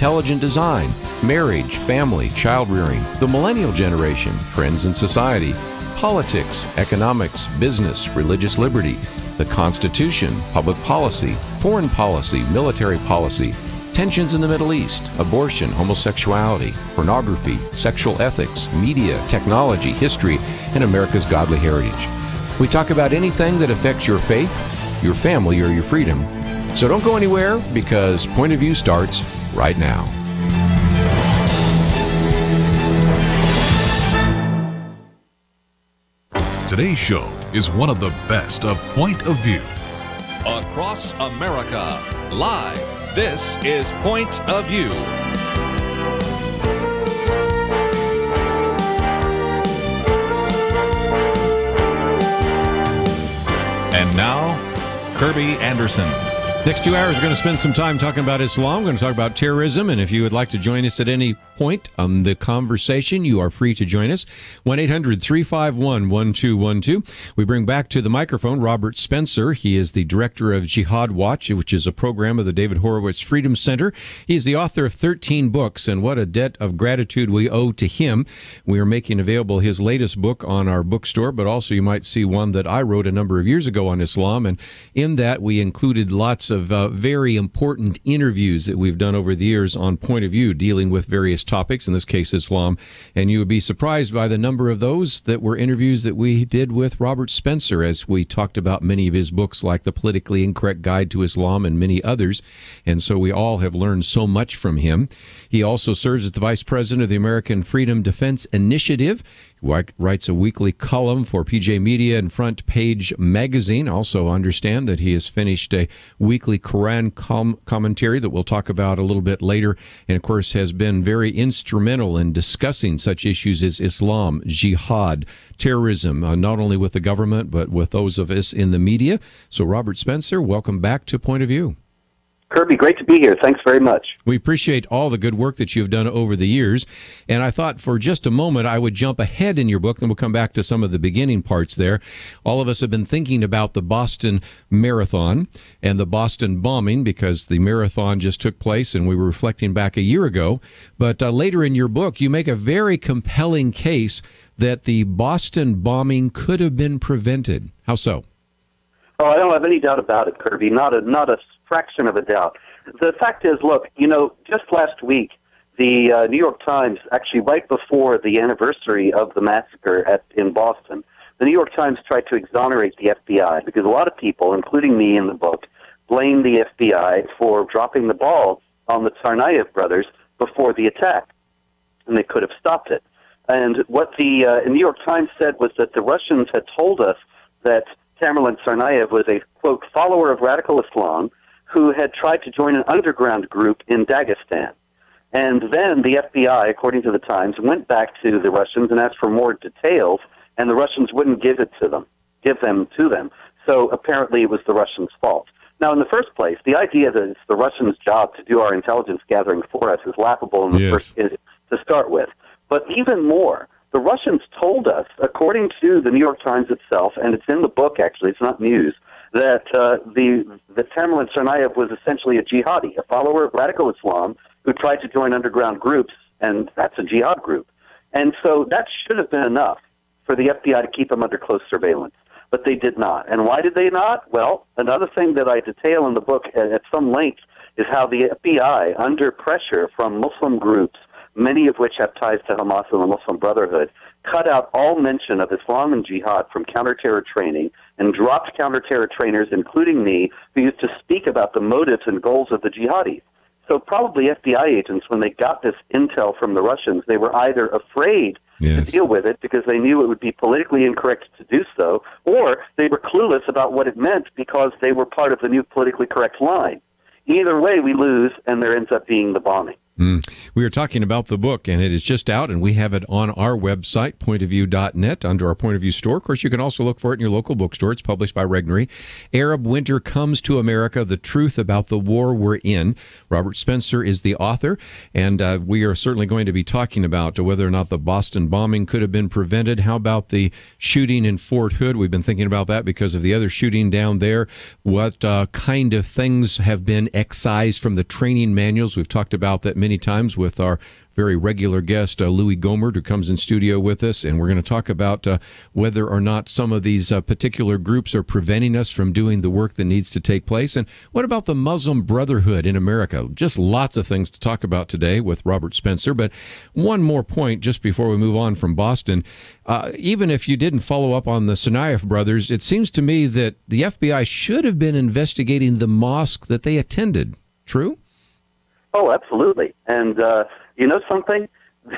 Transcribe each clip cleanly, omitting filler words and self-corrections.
intelligent design, marriage, family, child-rearing, the millennial generation, trends in society, politics, economics, business, religious liberty, the Constitution, public policy, foreign policy, military policy, tensions in the Middle East, abortion, homosexuality, pornography, sexual ethics, media, technology, history, and America's godly heritage. We talk about anything that affects your faith, your family, or your freedom. So don't go anywhere, because Point of View starts right now. Today's show is one of the best of Point of View. Across America, live, this is Point of View. And now, Kerby Anderson. Next 2 hours, we're going to spend some time talking about Islam. We're going to talk about terrorism, and if you would like to join us at any point on the conversation, you are free to join us. 1-800-351-1212. We bring back to the microphone Robert Spencer. He is the director of Jihad Watch, which is a program of the David Horowitz Freedom Center. He's the author of 13 books, and what a debt of gratitude we owe to him. We are making available his latest book on our bookstore, but also you might see one that I wrote a number of years ago on Islam, and in that we included lots of very important interviews that we've done over the years on Point of View, dealing with various topics, in this case Islam, and you would be surprised by the number of those that were interviews that we did with Robert Spencer as we talked about many of his books like The Politically Incorrect Guide to Islam and many others, and so we all have learned so much from him. He also serves as the Vice President of the American Freedom Defense Initiative. He writes a weekly column for PJ Media and Front Page Magazine. Also understand that he has finished a weekly Quran commentary that we'll talk about a little bit later, and of course has been very instrumental in discussing such issues as Islam, jihad, terrorism, not only with the government but with those of us in the media. So Robert Spencer, welcome back to Point of View. Kerby, great to be here. Thanks very much. We appreciate all the good work that you've done over the years. And I thought for just a moment I would jump ahead in your book, then we'll come back to some of the beginning parts there. All of us have been thinking about the Boston Marathon and the Boston bombing because the marathon just took place and we were reflecting back a year ago. But later in your book, you make a very compelling case that the Boston bombing could have been prevented. How so? Oh, I don't have any doubt about it, Kerby. Not a fraction of a doubt. The fact is, look, just last week, the New York Times, actually right before the anniversary of the massacre in Boston, the New York Times tried to exonerate the FBI because a lot of people, including me in the book, blame the FBI for dropping the ball on the Tsarnaev brothers before the attack, and they could have stopped it. And what the New York Times said was that the Russians had told us that Tamerlan Tsarnaev was a, quote, follower of radical Islam who had tried to join an underground group in Dagestan. And then the FBI, according to the Times, went back to the Russians and asked for more details, and the Russians wouldn't give them to them. So apparently it was the Russians' fault. Now, in the first place, the idea that it's the Russians' job to do our intelligence gathering for us is laughable in the first to start with. But even more, the Russians told us, according to the New York Times itself, and it's in the book actually, it's not news, that the Tamerlan Tsarnaev was essentially a jihadi, a follower of radical Islam who tried to join underground groups, and that's a jihad group. And so that should have been enough for the FBI to keep him under close surveillance. But they did not. And why did they not? Well, another thing that I detail in the book at some length is how the FBI, under pressure from Muslim groups, many of which have ties to Hamas and the Muslim Brotherhood, cut out all mention of Islam and jihad from counterterror training and dropped counterterror trainers, including me, who used to speak about the motives and goals of the jihadis. So probably FBI agents, when they got this intel from the Russians, they were either afraid to deal with it because they knew it would be politically incorrect to do so, or they were clueless about what it meant because they were part of the new politically correct line. Either way, we lose, and there ends up being the bombing. We are talking about the book, and it is just out, and we have it on our website, pointofview.net, under our Point of View store. Of course, you can also look for it in your local bookstore. It's published by Regnery. Arab Winter Comes to America, The Truth About the War We're In. Robert Spencer is the author, and we are certainly going to be talking about whether or not the Boston bombing could have been prevented. How about the shooting in Fort Hood? We've been thinking about that because of the other shooting down there. What kind of things have been excised from the training manuals? We've talked about that many many times with our very regular guest, Louis Gohmert, who comes in studio with us, and we're going to talk about whether or not some of these particular groups are preventing us from doing the work that needs to take place. And what about the Muslim Brotherhood in America? Just lots of things to talk about today with Robert Spencer. But one more point just before we move on from Boston. Even if you didn't follow up on the Tsarnaev brothers, it seems to me that the FBI should have been investigating the mosque that they attended. True? Oh, absolutely. And you know something?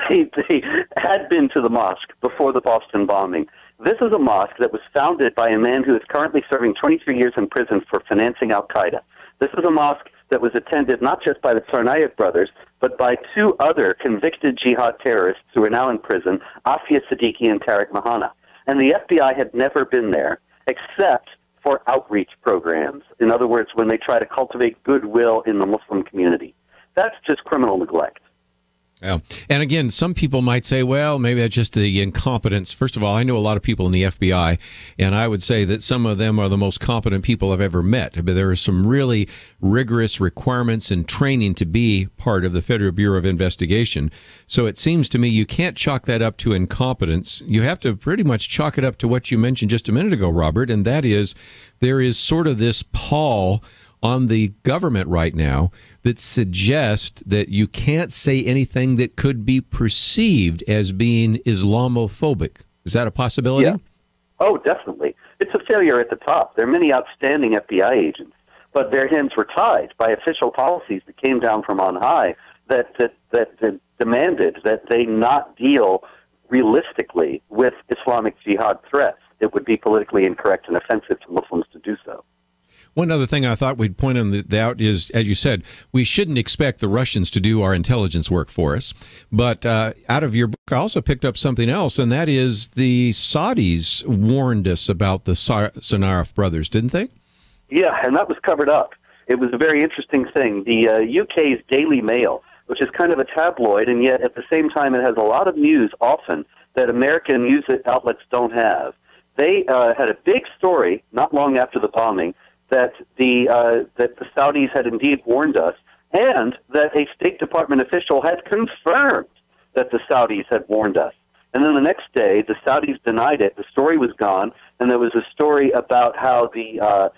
They had been to the mosque before the Boston bombing. This is a mosque that was founded by a man who is currently serving 23 years in prison for financing al-Qaeda. This is a mosque that was attended not just by the Tsarnaev brothers, but by two other convicted jihad terrorists who are now in prison, Afia Siddiqui and Tariq Mahana. And the FBI had never been there, except for outreach programs. In other words, when they try to cultivate goodwill in the Muslim community. That's just criminal neglect. Yeah. And again, some people might say, well, maybe that's just the incompetence. First of all, I know a lot of people in the FBI, and I would say that some of them are the most competent people I've ever met. But there are some really rigorous requirements and training to be part of the Federal Bureau of Investigation. So it seems to me you can't chalk that up to incompetence. You have to pretty much chalk it up to what you mentioned just a minute ago, Robert, and that is there is sort of this pall on the government right now that suggests that you can't say anything that could be perceived as being Islamophobic. Is that a possibility? Yeah. Oh, definitely. It's a failure at the top. There are many outstanding FBI agents, but their hands were tied by official policies that came down from on high that demanded that they not deal realistically with Islamic jihad threats. It would be politically incorrect and offensive to Muslims to do so. One other thing I thought we'd point out is, as you said, we shouldn't expect the Russians to do our intelligence work for us. But out of your book, I also picked up something else, and that is the Saudis warned us about the Tsarnaev brothers, didn't they? Yeah, and that was covered up. It was a very interesting thing. The UK's Daily Mail, which is kind of a tabloid, and yet at the same time it has a lot of news often that American news outlets don't have. They had a big story not long after the bombing that the Saudis had indeed warned us, and that a State Department official had confirmed that the Saudis had warned us. And then the next day, the Saudis denied it. The story was gone, and there was a story about how the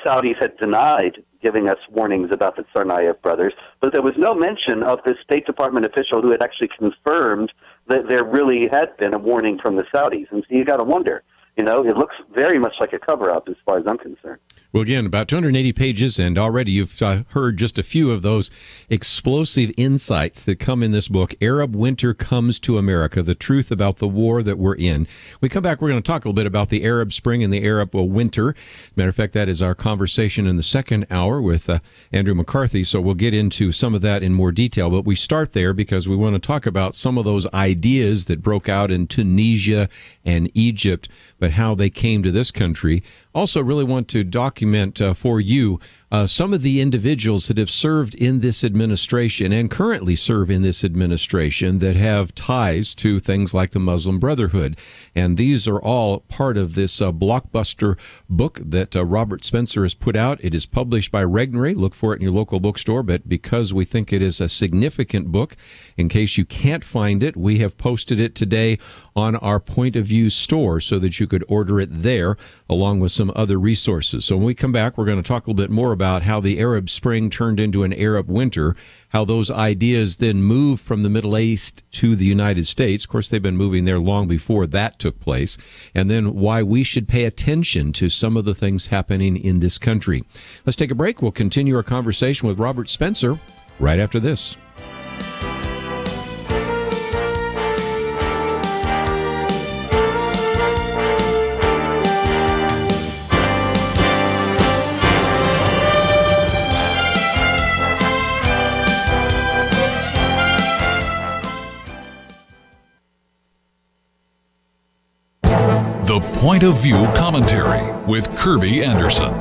Saudis had denied giving us warnings about the Tsarnaev brothers, but there was no mention of the State Department official who had actually confirmed that there really had been a warning from the Saudis. And so you got to wonder. You know, it looks very much like a cover-up as far as I'm concerned. Well, again, about 280 pages, and already you've heard just a few of those explosive insights that come in this book, Arab Winter Comes to America, The Truth About the War That We're In. When we come back, we're going to talk a little bit about the Arab Spring and the Arab Winter. Matter of fact, that is our conversation in the second hour with Andrew McCarthy, so we'll get into some of that in more detail. But we start there because we want to talk about some of those ideas that broke out in Tunisia and Egypt, but how they came to this country. Also really want to document for you some of the individuals that have served in this administration and currently serve in this administration that have ties to things like the Muslim Brotherhood. And these are all part of this blockbuster book that Robert Spencer has put out. It is published by Regnery. Look for it in your local bookstore. But because we think it is a significant book, in case you can't find it, we have posted it today on our Point of View store so that you could order it there along with some other resources. So when we come back, we're going to talk a little bit more about how the Arab Spring turned into an Arab Winter, how those ideas then moved from the Middle East to the United States. Of course, they've been moving there long before that took place. And then why we should pay attention to some of the things happening in this country. Let's take a break. We'll continue our conversation with Robert Spencer right after this. The Point of View Commentary with Kerby Anderson.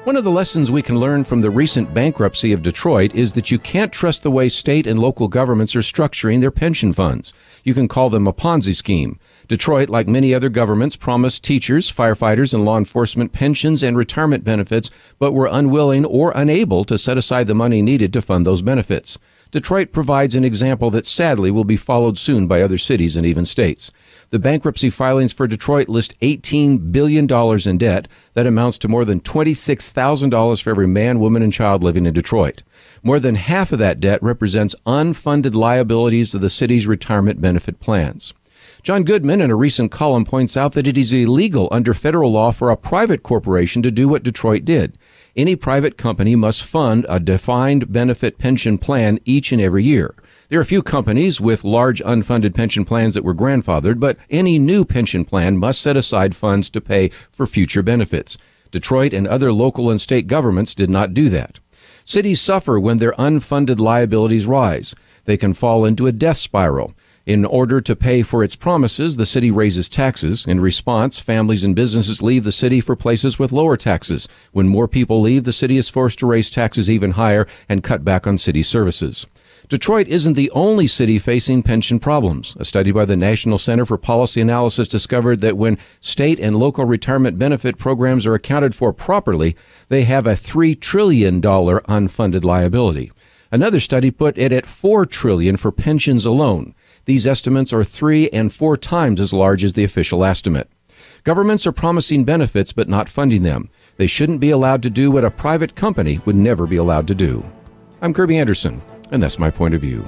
One of the lessons we can learn from the recent bankruptcy of Detroit is that you can't trust the way state and local governments are structuring their pension funds. You can call them a Ponzi scheme. Detroit, like many other governments, promised teachers, firefighters, and law enforcement pensions and retirement benefits, but were unwilling or unable to set aside the money needed to fund those benefits. Detroit provides an example that sadly will be followed soon by other cities and even states. The bankruptcy filings for Detroit list $18 billion in debt. That amounts to more than $26,000 for every man, woman, and child living in Detroit. More than half of that debt represents unfunded liabilities to the city's retirement benefit plans. John Goodman, in a recent column, points out that it is illegal under federal law for a private corporation to do what Detroit did. Any private company must fund a defined benefit pension plan each and every year. There are a few companies with large unfunded pension plans that were grandfathered, but any new pension plan must set aside funds to pay for future benefits. Detroit and other local and state governments did not do that. Cities suffer when their unfunded liabilities rise. They can fall into a death spiral. In order to pay for its promises, the city raises taxes. In response, families and businesses leave the city for places with lower taxes. When more people leave, the city is forced to raise taxes even higher and cut back on city services. Detroit isn't the only city facing pension problems. A study by the National Center for Policy Analysis discovered that when state and local retirement benefit programs are accounted for properly, they have a $3 trillion unfunded liability. Another study put it at $4 trillion for pensions alone. These estimates are 3 and 4 times as large as the official estimate. Governments are promising benefits but not funding them. They shouldn't be allowed to do what a private company would never be allowed to do. I'm Kerby Anderson, and that's my point of view.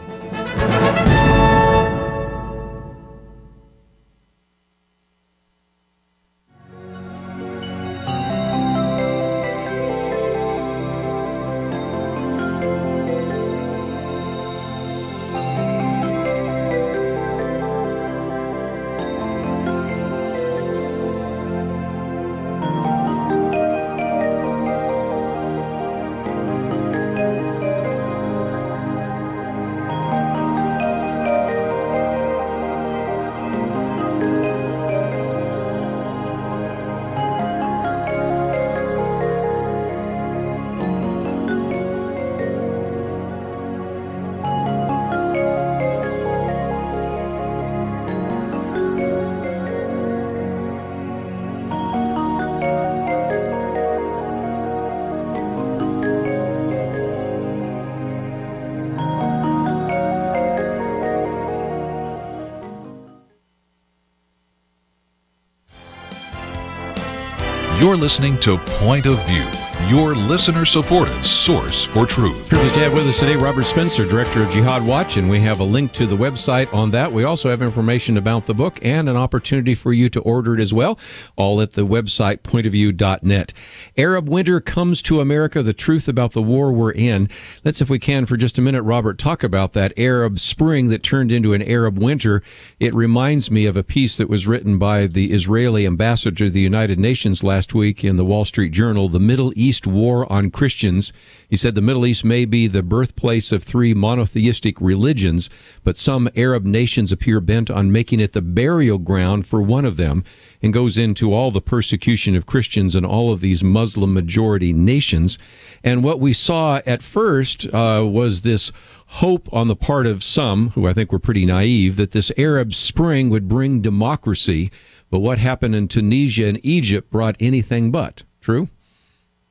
You're listening to Point of View, your listener-supported source for truth. Privileged to have with us today Robert Spencer, Director of Jihad Watch, and we have a link to the website on that. We also have information about the book and an opportunity for you to order it as well, all at the website pointofview.net. Arab winter comes to America, the truth about the war we're in. Let's, if we can, for just a minute, Robert, talk about that Arab spring that turned into an Arab winter. It reminds me of a piece that was written by the Israeli ambassador to the United Nations last week in the Wall Street Journal, The Middle East War on Christians. He said the Middle East may be the birthplace of 3 monotheistic religions, but some Arab nations appear bent on making it the burial ground for one of them, and goes into all the persecution of Christians in all of these Muslim-majority nations. And what we saw at first was this hope on the part of some, who I think were pretty naive, that this Arab Spring would bring democracy. But what happened in Tunisia and Egypt brought anything but. True?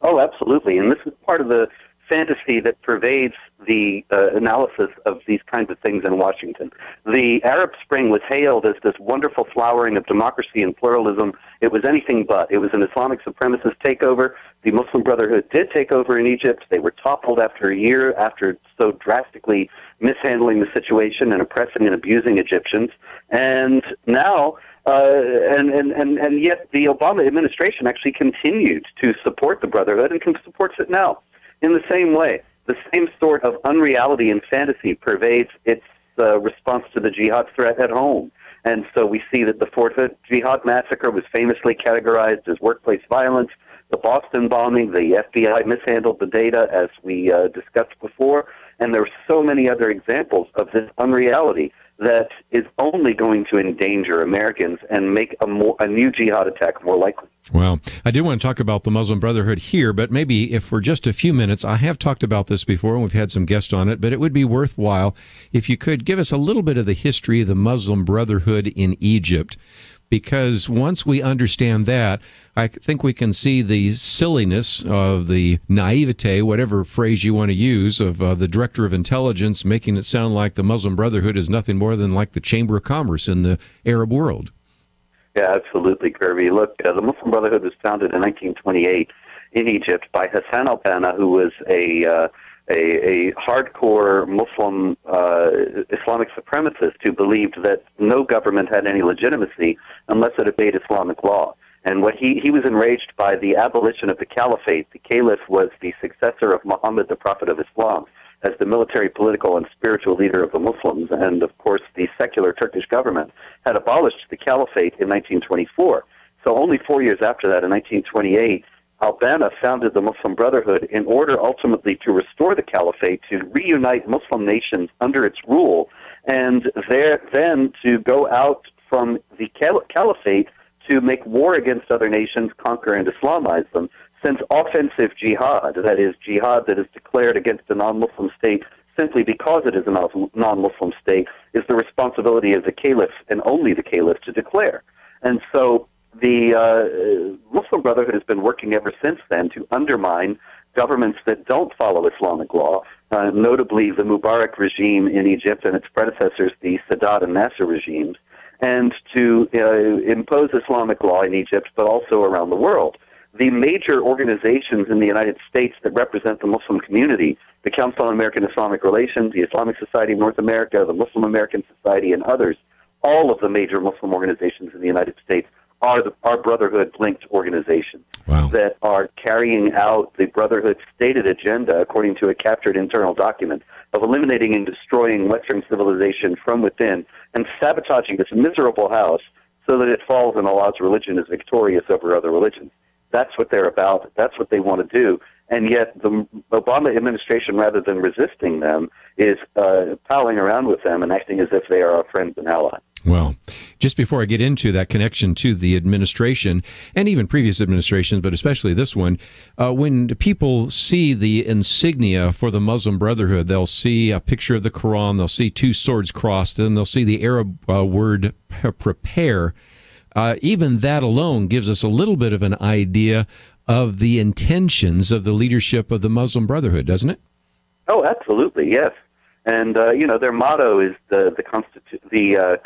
Oh, absolutely. And this is part of the fantasy that pervades the analysis of these kinds of things in Washington. The Arab Spring was hailed as this wonderful flowering of democracy and pluralism. It was anything but. It was an Islamic supremacist takeover. The Muslim Brotherhood did take over in Egypt. They were toppled after a year after so drastically mishandling the situation and oppressing and abusing Egyptians. And now, and yet the Obama administration actually continued to support the Brotherhood and supports it now in the same way. The same sort of unreality and fantasy pervades its response to the jihad threat at home. And so we see that the Fort Hood jihad massacre was famously categorized as workplace violence. The Boston bombing, the FBI mishandled the data, as we discussed before. And there are so many other examples of this unreality that is only going to endanger Americans and make a new jihad attack more likely. Well, I do want to talk about the Muslim Brotherhood here, but maybe if for just a few minutes, I have talked about this before and we've had some guests on it, but it would be worthwhile if you could give us a little bit of the history of the Muslim Brotherhood in Egypt. Because once we understand that, I think we can see the silliness of the naivete, whatever phrase you want to use, of the director of intelligence making it sound like the Muslim Brotherhood is nothing more than like the Chamber of Commerce in the Arab world. Yeah, absolutely, Kerby. Look, the Muslim Brotherhood was founded in 1928 in Egypt by Hassan al-Banna, who was a hardcore Muslim Islamic supremacist who believed that no government had any legitimacy unless it obeyed Islamic law. And what he was enraged by the abolition of the caliphate. The caliph was the successor of Muhammad, the prophet of Islam, as the military, political, and spiritual leader of the Muslims. And, of course, the secular Turkish government had abolished the caliphate in 1924. So only 4 years after that, in 1928, al-Banna founded the Muslim Brotherhood in order ultimately to restore the caliphate, to reunite Muslim nations under its rule, and then to go out from the caliphate to make war against other nations, conquer and Islamize them, since offensive jihad, that is, jihad that is declared against a non-Muslim state simply because it is a non-Muslim state, is the responsibility of the caliph and only the caliph to declare. And so the Muslim Brotherhood has been working ever since then to undermine governments that don't follow Islamic law, notably the Mubarak regime in Egypt and its predecessors, the Sadat and Nasser regimes, and to impose Islamic law in Egypt, but also around the world. The major organizations in the United States that represent the Muslim community, the Council on American Islamic Relations, the Islamic Society of North America, the Muslim American Society, and others, all of the major Muslim organizations in the United States are Brotherhood-linked organizations that are carrying out the Brotherhood's stated agenda, according to a captured internal document, of eliminating and destroying Western civilization from within and sabotaging this miserable house so that it falls and Allah's religion is victorious over other religions. That's what they're about. That's what they want to do. And yet the Obama administration, rather than resisting them, is palling around with them and acting as if they are our friends and allies. Well, just before I get into that connection to the administration and even previous administrations, but especially this one, when people see the insignia for the Muslim Brotherhood, they'll see a picture of the Quran, they'll see two swords crossed, and they'll see the Arab word prepare. Even that alone gives us a little bit of an idea of the intentions of the leadership of the Muslim Brotherhood, doesn't it? Oh, absolutely, yes. And, their motto is the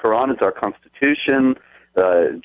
Quran is our constitution,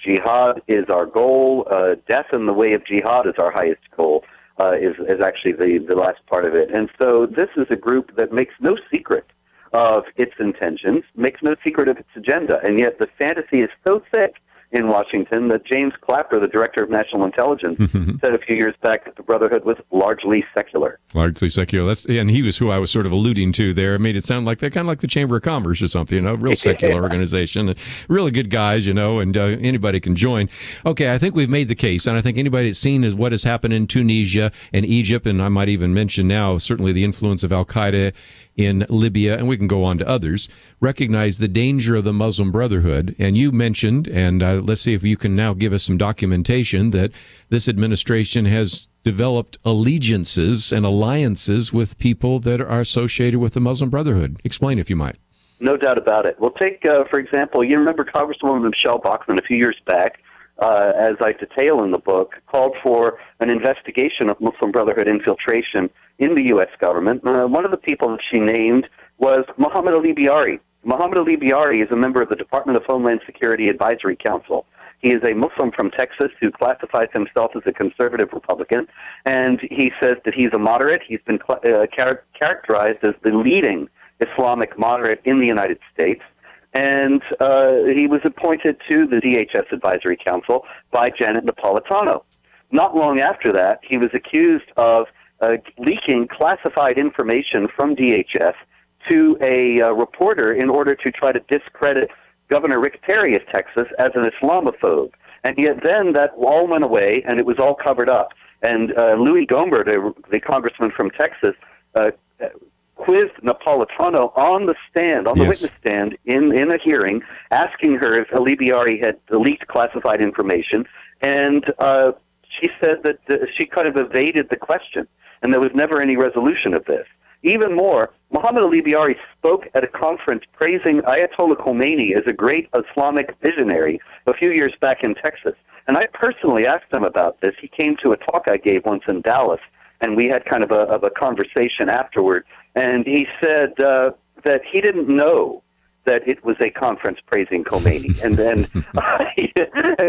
jihad is our goal, death in the way of jihad is our highest goal, is actually the last part of it. And so this is a group that makes no secret of its intentions, makes no secret of its agenda, and yet the fantasy is so thick in Washington that James Clapper, the director of national intelligence, said a few years back that the Brotherhood was largely secular. Largely secular. And he was who I was sort of alluding to there. It made it sound like they're kind of like the Chamber of Commerce or something, a real secular organization. Really good guys, and anybody can join. Okay, I think we've made the case, and I think anybody that's seen is what has happened in Tunisia and Egypt, and I might even mention now certainly the influence of al-Qaeda in Libya, and we can go on to others, recognize the danger of the Muslim Brotherhood. And you mentioned, and let's see if you can now give us some documentation, that this administration has developed allegiances and alliances with people that are associated with the Muslim Brotherhood. Explain, if you might. No doubt about it. Well, take, for example, you remember Congresswoman Michelle Bachmann a few years back, as I detail in the book, called for an investigation of Muslim Brotherhood infiltration in the U.S. government. One of the people that she named was Mohammed Ali Biari. Mohammed Ali Biari is a member of the Department of Homeland Security Advisory Council. He is a Muslim from Texas who classifies himself as a conservative Republican, and he says that he's a moderate. He's been characterized as the leading Islamic moderate in the United States. And he was appointed to the DHS Advisory Council by Janet Napolitano. Not long after that, he was accused of leaking classified information from DHS to a reporter in order to try to discredit Governor Rick Perry of Texas as an Islamophobe. And yet then that all went away, and it was all covered up. And Louis Gohmert, the congressman from Texas, quizzed Napolitano on the stand, on the witness stand in a hearing, asking her if Alibiari had leaked classified information, and she said that she kind of evaded the question, and there was never any resolution of this. Even more, Mohammed Alibiari spoke at a conference praising Ayatollah Khomeini as a great Islamic visionary a few years back in Texas. And I personally asked him about this. He came to a talk I gave once in Dallas, and we had kind of a conversation afterward. And he said that he didn't know that it was a conference praising Khomeini. And then,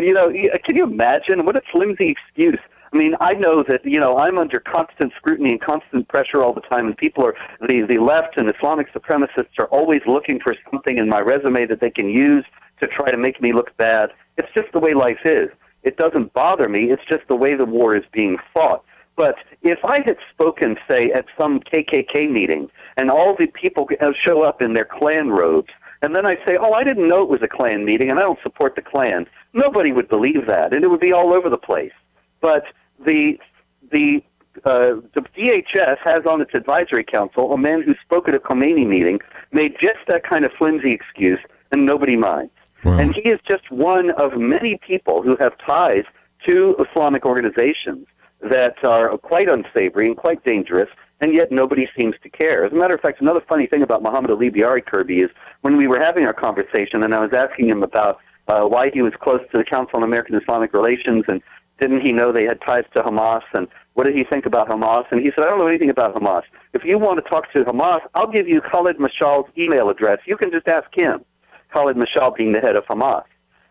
you know, can you imagine what a flimsy excuse? I mean, I know that, you know, I'm under constant scrutiny and constant pressure all the time, and people are, the left and Islamic supremacists are always looking for something in my resume that they can use to try to make me look bad. It's just the way life is. It doesn't bother me. It's just the way the war is being fought. But if I had spoken, say, at some KKK meeting, and all the people show up in their Klan robes, and then I say, oh, I didn't know it was a Klan meeting, and I don't support the Klan, nobody would believe that, and it would be all over the place. But the DHS has on its advisory council a man who spoke at a Khomeini meeting, made just that kind of flimsy excuse, and nobody minds. Wow. And he is just one of many people who have ties to Islamic organizations that are quite unsavory and quite dangerous, and yet nobody seems to care. As a matter of fact, another funny thing about Mohammed Alibiari, Kerby, is when we were having our conversation and I was asking him about why he was close to the Council on American Islamic Relations, and didn't he know they had ties to Hamas, and what did he think about Hamas? And he said, I don't know anything about Hamas. If you want to talk to Hamas, I'll give you Khalid Mashal's email address. You can just ask him, Khalid Mashal being the head of Hamas.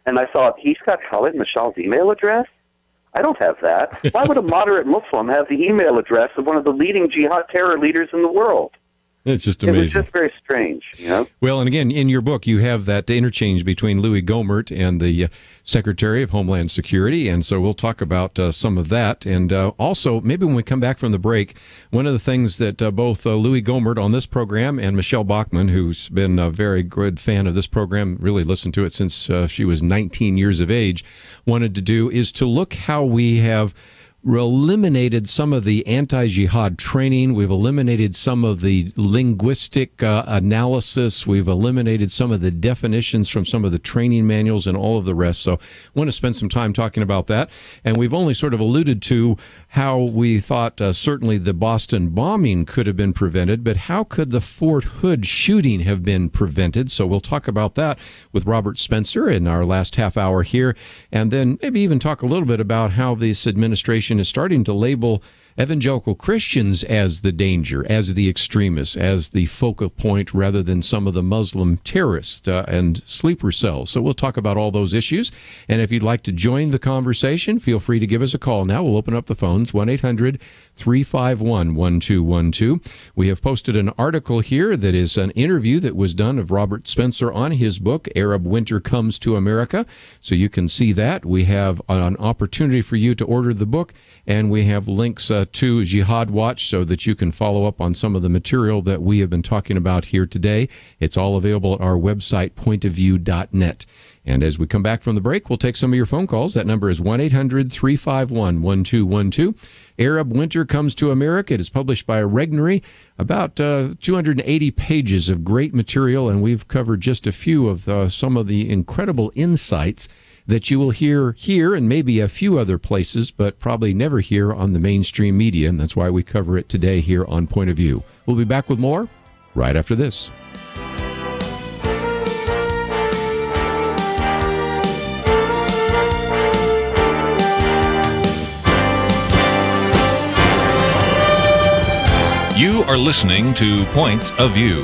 And I thought, he's got Khalid Mashal's email address? I don't have that. Why would a moderate Muslim have the email address of one of the leading jihad terror leaders in the world? It's just amazing. It was just very strange, you know? Well, and again, in your book, you have that interchange between Louis Gohmert and the Secretary of Homeland Security, and so we'll talk about some of that. And also, maybe when we come back from the break, one of the things that both Louis Gohmert on this program and Michelle Bachmann, who's been a very good fan of this program, really listened to it since she was 19 years of age, wanted to do is to look how we have eliminated some of the anti-jihad training. We've eliminated some of the linguistic analysis. We've eliminated some of the definitions from some of the training manuals and all of the rest. So I want to spend some time talking about that. And we've only sort of alluded to how we thought certainly the Boston bombing could have been prevented, but how could the Fort Hood shooting have been prevented? So we'll talk about that with Robert Spencer in our last half hour here, and then maybe even talk a little bit about how this administration is starting to label evangelical Christians as the danger, as the extremists, as the focal point, rather than some of the Muslim terrorists and sleeper cells. So we'll talk about all those issues. And if you'd like to join the conversation, feel free to give us a call now. We'll open up the phones, 1-800-351-1212. We have posted an article here that is an interview that was done of Robert Spencer on his book, Arab Winter Comes to America. So you can see that. We have an opportunity for you to order the book, and we have links to Jihad Watch so that you can follow up on some of the material that we have been talking about here today. It's all available at our website, pointofview.net. And as we come back from the break, we'll take some of your phone calls. That number is 1-800-351-1212. Arab Winter Comes to America. It is published by Regnery, about 280 pages of great material, and we've covered just a few of some of the incredible insights that you will hear here and maybe a few other places, but probably never hear on the mainstream media, and that's why we cover it today here on Point of View. We'll be back with more right after this. You are listening to Point of View.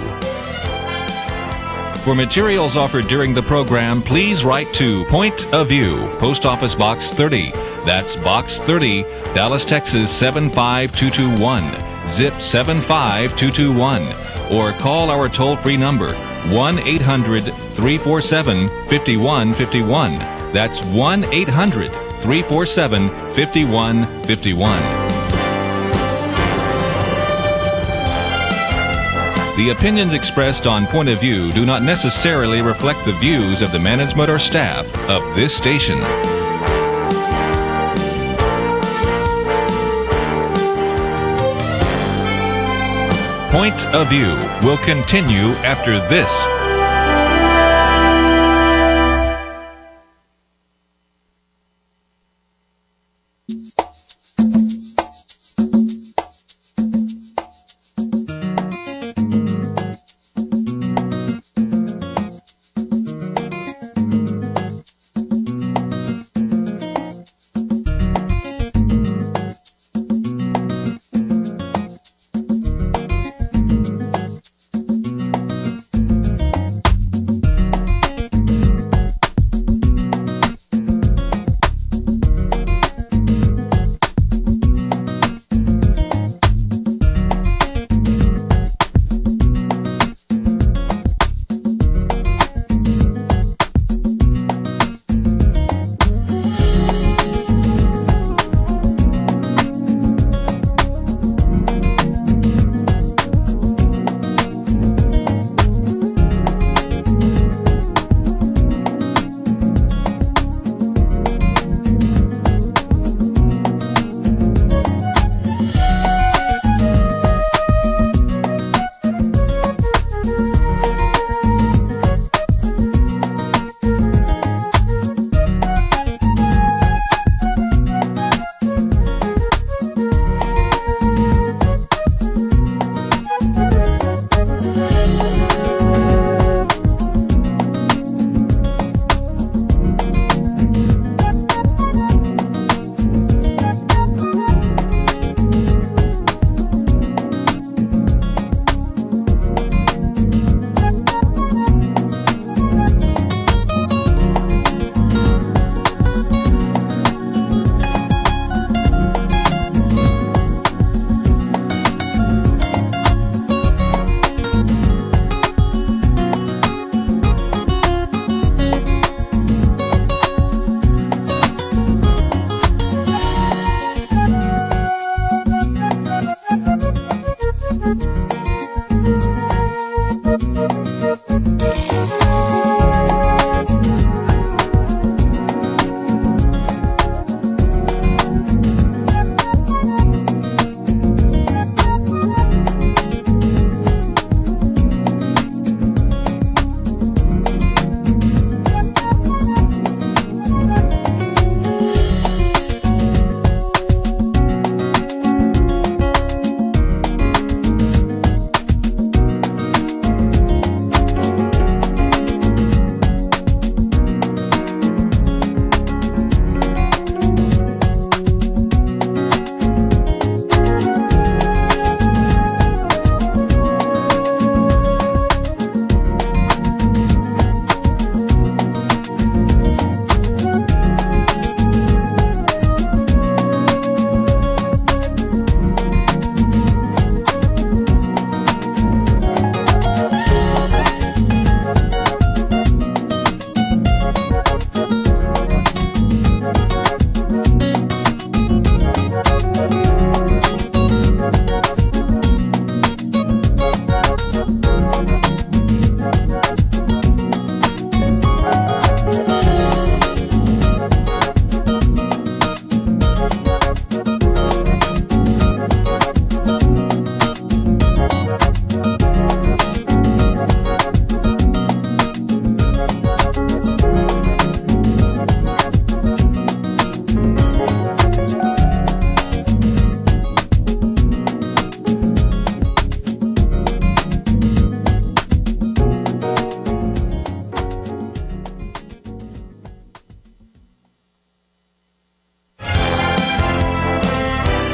For materials offered during the program, please write to Point of View, Post Office Box 30. That's Box 30, Dallas, Texas 75221, zip 75221. Or call our toll-free number, 1-800-347-5151. That's 1-800-347-5151. The opinions expressed on Point of View do not necessarily reflect the views of the management or staff of this station. Point of View will continue after this.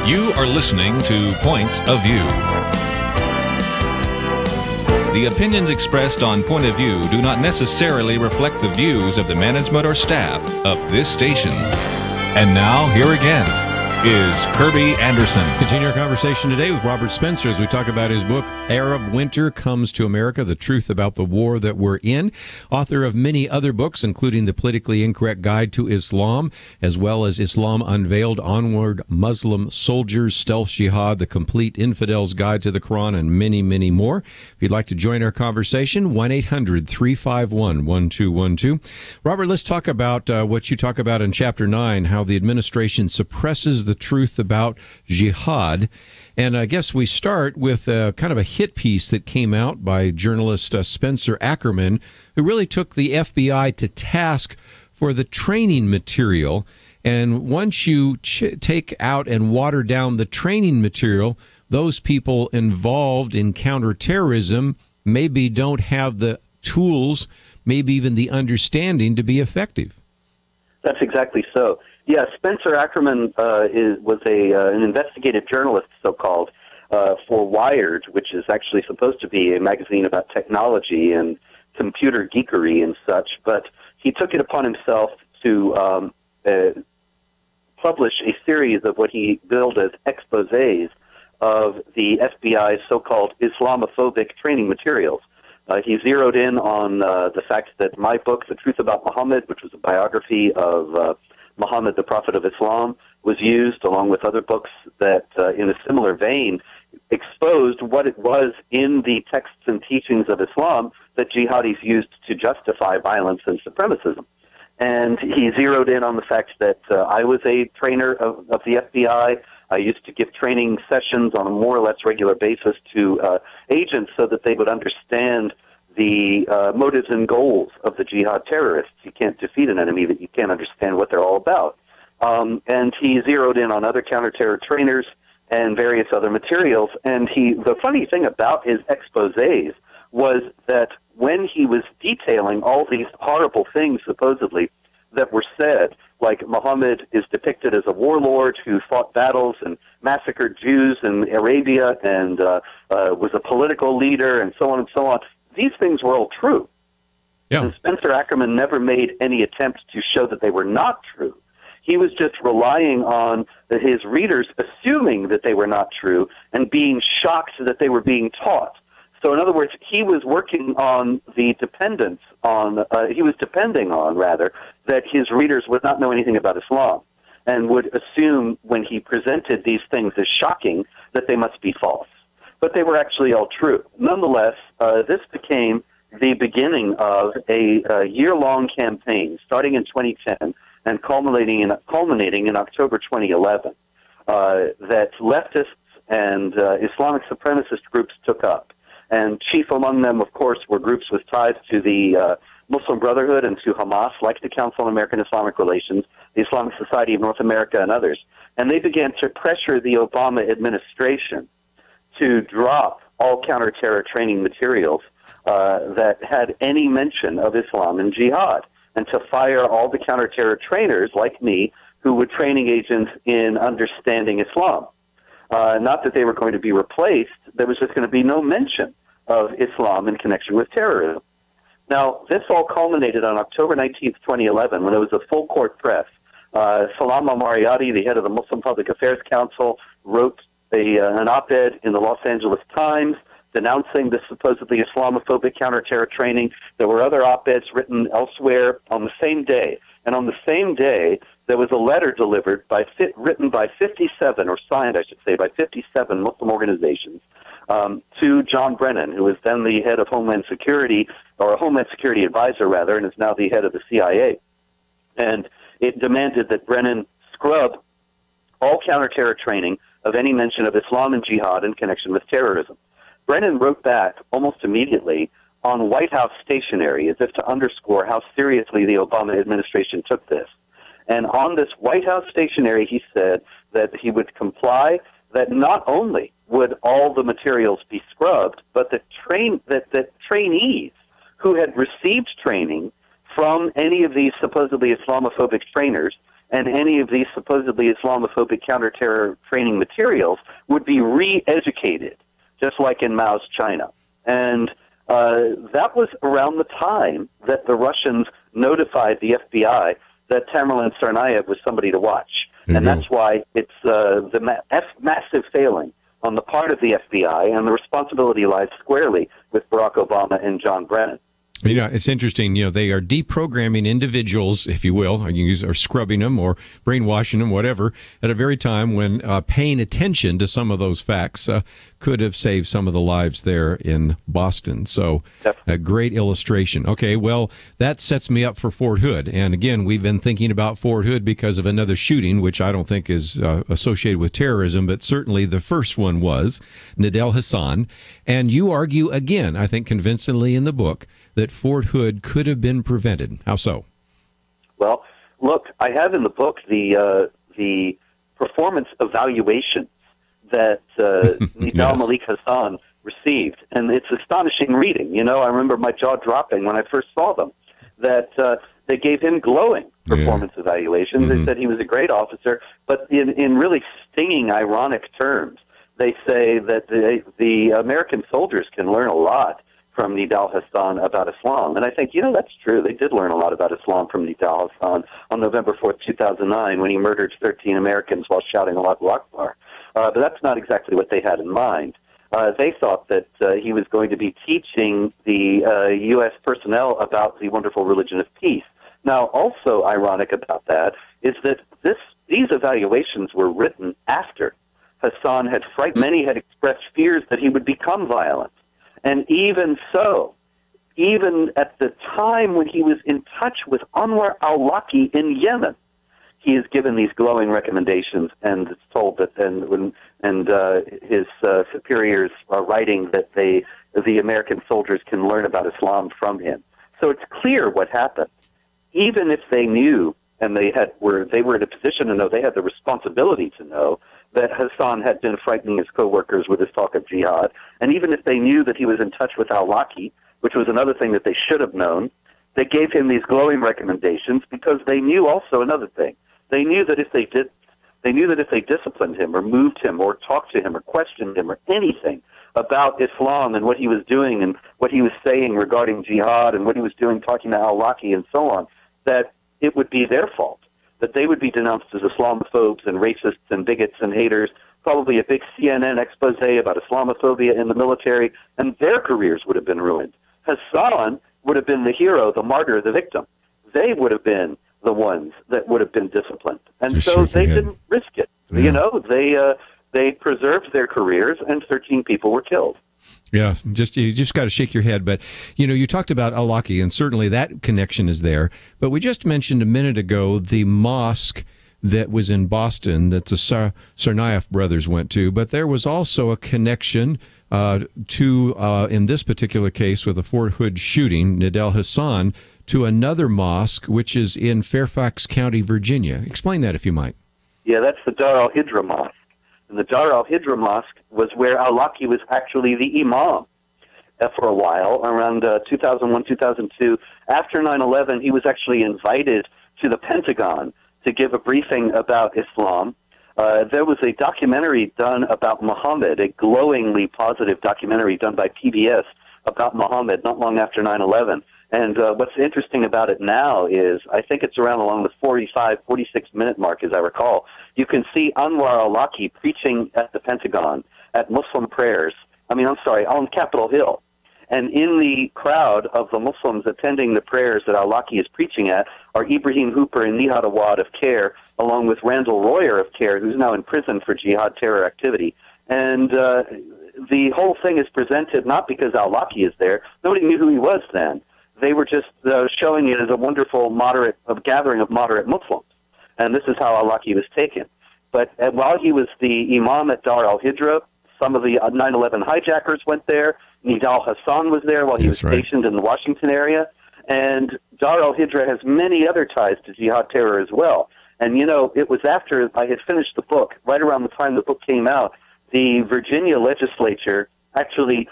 You are listening to Point of View. The opinions expressed on Point of View do not necessarily reflect the views of the management or staff of this station. And now, here again is Kerby Anderson. Continue our conversation today with Robert Spencer as we talk about his book, Arab Winter Comes to America, The Truth About the War That We're In. Author of many other books, including The Politically Incorrect Guide to Islam, as well as Islam Unveiled, Onward Muslim Soldiers, Stealth Jihad, The Complete Infidel's Guide to the Quran, and many, many more. If you'd like to join our conversation, 1-800-351-1212. Robert, let's talk about what you talk about in Chapter 9, how the administration suppresses the the truth about jihad. And I guess we start with kind of a hit piece that came out by journalist Spencer Ackerman, who really took the FBI to task for the training material. And once you take out and water down the training material, those people involved in counterterrorism maybe don't have the tools, maybe even the understanding to be effective. That's exactly so. Yeah, Spencer Ackerman was an investigative journalist, so-called, for Wired, which is actually supposed to be a magazine about technology and computer geekery and such. But he took it upon himself to publish a series of what he billed as exposés of the FBI's so-called Islamophobic training materials. He zeroed in on the fact that my book, The Truth About Muhammad, which was a biography of Muhammad, the Prophet of Islam, was used, along with other books that, in a similar vein, exposed what it was in the texts and teachings of Islam that jihadis used to justify violence and supremacism. And he zeroed in on the fact that I was a trainer of the FBI. I used to give training sessions on a more or less regular basis to agents so that they would understand the motives and goals of the jihad terrorists. You can't defeat an enemy that you can't understand what they're all about. And he zeroed in on other counterterror trainers and various other materials. And the funny thing about his exposés was that when he was detailing all these horrible things, supposedly, that were said, like Muhammad is depicted as a warlord who fought battles and massacred Jews in Arabia and was a political leader and so on and so on, these things were all true. Yeah. And Spencer Ackerman never made any attempt to show that they were not true. He was just relying on his readers assuming that they were not true and being shocked that they were being taught. So in other words, he was working on the dependence on, he was depending on, rather, that his readers would not know anything about Islam and would assume when he presented these things as shocking that they must be false. But they were actually all true. Nonetheless, this became the beginning of a year-long campaign starting in 2010 and culminating in October 2011 that leftists and Islamic supremacist groups took up. And chief among them, of course, were groups with ties to the Muslim Brotherhood and to Hamas, like the Council on American Islamic Relations, the Islamic Society of North America, and others. And they began to pressure the Obama administration to drop all counterterror training materials that had any mention of Islam and jihad, and to fire all the counterterror trainers like me who were training agents in understanding Islam. Not that they were going to be replaced, there was just going to be no mention of Islam in connection with terrorism. Now, this all culminated on October 19th, 2011, when it was a full-court press. Salam al-Mariyati, the head of the Muslim Public Affairs Council, wrote an op-ed in the Los Angeles Times denouncing the supposedly Islamophobic counterterror training. There were other op-eds written elsewhere on the same day. And on the same day, there was a letter delivered written by 57, or signed, I should say, by 57 Muslim organizations to John Brennan, who was then the head of Homeland Security, or a Homeland Security advisor, rather, and is now the head of the CIA. And it demanded that Brennan scrub all counterterror training of any mention of Islam and jihad in connection with terrorism. Brennan wrote back almost immediately on White House stationery as if to underscore how seriously the Obama administration took this. And on this White House stationery, he said that he would comply, that not only would all the materials be scrubbed, but that trainees who had received training from any of these supposedly Islamophobic trainers and any of these supposedly Islamophobic counterterror training materials would be re-educated, just like in Mao's China. And that was around the time that the Russians notified the FBI that Tamerlan Tsarnaev was somebody to watch. Mm-hmm. And that's why it's the massive failing on the part of the FBI, and the responsibility lies squarely with Barack Obama and John Brennan. You know, it's interesting. You know, they are deprogramming individuals, if you will, or scrubbing them or brainwashing them, whatever, at a very time when paying attention to some of those facts could have saved some of the lives there in Boston. So a great illustration. Okay, well, that sets me up for Fort Hood. And again, we've been thinking about Fort Hood because of another shooting, which I don't think is associated with terrorism, but certainly the first one was Nidal Hasan. And you argue again, I think convincingly in the book, that Fort Hood could have been prevented. How so? Well, look, I have in the book the performance evaluation that Nidal Malik Hasan received, and it's astonishing reading. You know, I remember my jaw dropping when I first saw them, that they gave him glowing performance evaluations. They said he was a great officer, but in really stinging, ironic terms, they say that the American soldiers can learn a lot from Nidal Hasan about Islam. And I think, you know, that's true. They did learn a lot about Islam from Nidal Hasan on November 4th, 2009, when he murdered 13 Americans while shouting Allahu Akbar. But that's not exactly what they had in mind. They thought that he was going to be teaching the U.S. personnel about the wonderful religion of peace. Now, also ironic about that is that these evaluations were written after Hasan had many had expressed fears that he would become violent. And even so, even at the time when he was in touch with Anwar al-Awlaki in Yemen, he is given these glowing recommendations, and it's told that his superiors are writing that the American soldiers can learn about Islam from him. So it's clear what happened. Even if they knew, and they were in a position to know, they had the responsibility to know that Hasan had been frightening his coworkers with his talk of jihad. And even if they knew that he was in touch with al-Awlaki, which was another thing that they should have known, they gave him these glowing recommendations because they knew also another thing. They knew that if they disciplined him or moved him or talked to him or questioned him or anything about Islam and what he was doing and what he was saying regarding jihad and what he was doing talking to al-Awlaki and so on, that it would be their fault, that they would be denounced as Islamophobes and racists and bigots and haters, probably a big CNN expose about Islamophobia in the military, and their careers would have been ruined. Hasan would have been the hero, the martyr, the victim. They would have been the ones that would have been disciplined. And so they didn't risk it. Yeah. You know, they preserved their careers, and 13 people were killed. Yeah, you just got to shake your head. But, you know, you talked about al-Awlaki, and certainly that connection is there. But we just mentioned a minute ago the mosque that was in Boston that the Tsarnaev brothers went to. But there was also a connection in this particular case with the Fort Hood shooting, Nidal Hasan, to another mosque, which is in Fairfax County, Virginia. Explain that, if you might. Yeah, that's the Dar al-Hijra Mosque. And the Dar al-Hijra Mosque was where al-Awlaki was actually the imam for a while, around 2001, 2002. After 9/11, he was actually invited to the Pentagon to give a briefing about Islam. There was a documentary done about Muhammad, a glowingly positive documentary done by PBS about Muhammad not long after 9/11. And what's interesting about it now is, I think it's around along the 45, 46-minute mark, as I recall, you can see Anwar al-Awlaki preaching at the Pentagon at Muslim prayers, on Capitol Hill. And in the crowd of the Muslims attending the prayers that al-Awlaki is preaching at are Ibrahim Hooper and Nihad Awad of CARE, along with Randall Royer of CARE, who's now in prison for jihad terror activity. And the whole thing is presented not because al-Awlaki is there. Nobody knew who he was then. They were just showing it as a wonderful gathering of moderate Muslims. And this is how al-Awlaki was taken. But while he was the imam at Dar al-Hijra, some of the 9/11 hijackers went there. Nidal Hasan was there while he was stationed in the Washington area. And Dar al-Hijra has many other ties to jihad terror as well. And, you know, it was after I had finished the book, right around the time the book came out, the Virginia legislature actually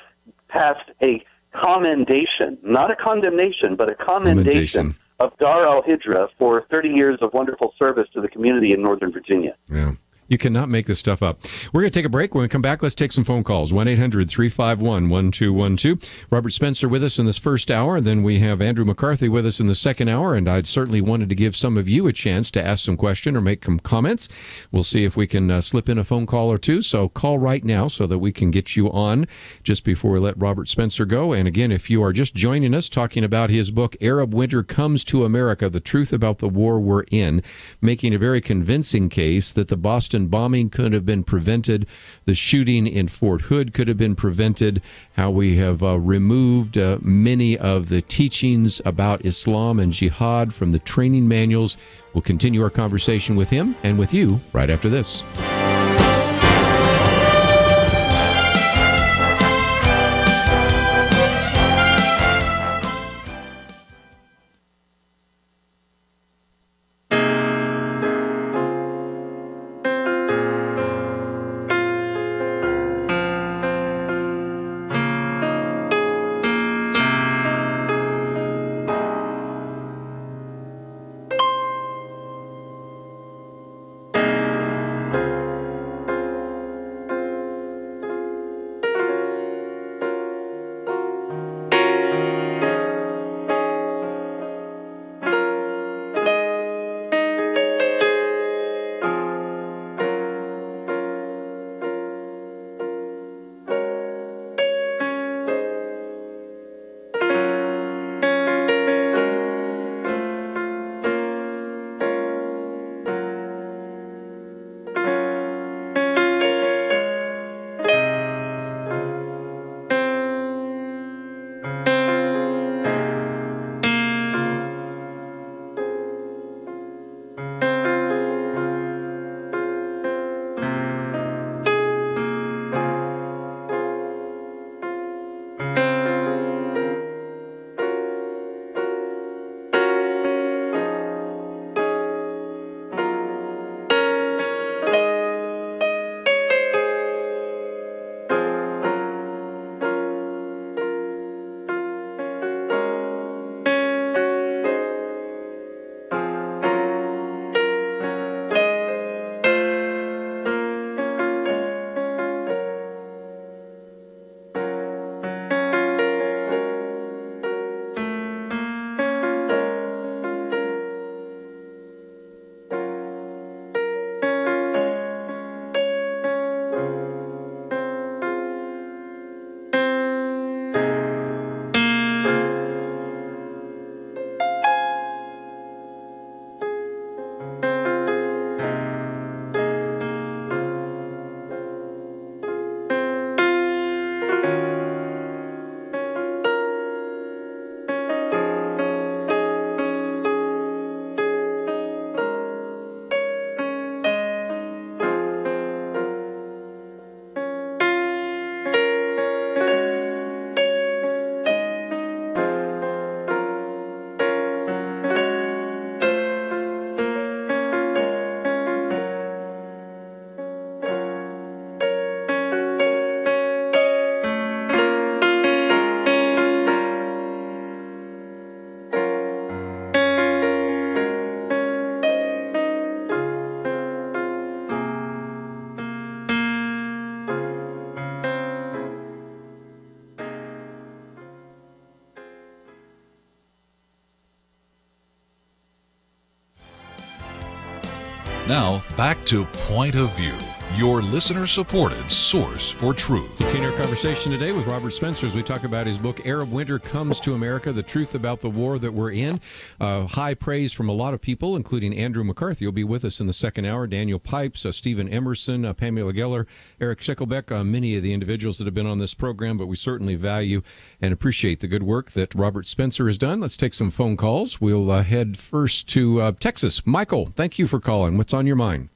passed a commendation, not a condemnation, but a commendation of Dar al-Hijra for 30 years of wonderful service to the community in Northern Virginia. Yeah. You cannot make this stuff up. We're going to take a break. When we come back, let's take some phone calls. 1-800-351-1212. Robert Spencer with us in this first hour, and then we have Andrew McCarthy with us in the second hour, and I certainly wanted to give some of you a chance to ask some question or make some comments. We'll see if we can slip in a phone call or two, so call right now so that we can get you on just before we let Robert Spencer go. And again, if you are just joining us, talking about his book, Arab Winter Comes to America, The Truth About the War We're In, making a very convincing case that the Boston bombing could have been prevented, the shooting in Fort Hood could have been prevented, how we have removed many of the teachings about Islam and jihad from the training manuals. We'll continue our conversation with him and with you right after this. Now, back to Point of View, your listener-supported source for truth. Continue our conversation today with Robert Spencer as we talk about his book, Arab Winter Comes to America, The Truth About the War That We're In. High praise from a lot of people, including Andrew McCarthy. Will be with us in the second hour. Daniel Pipes, Stephen Emerson, Pamela Geller, Eric Schickelbeck, many of the individuals that have been on this program, but we certainly value and appreciate the good work that Robert Spencer has done. Let's take some phone calls. We'll head first to Texas. Michael, thank you for calling. What's on your mind?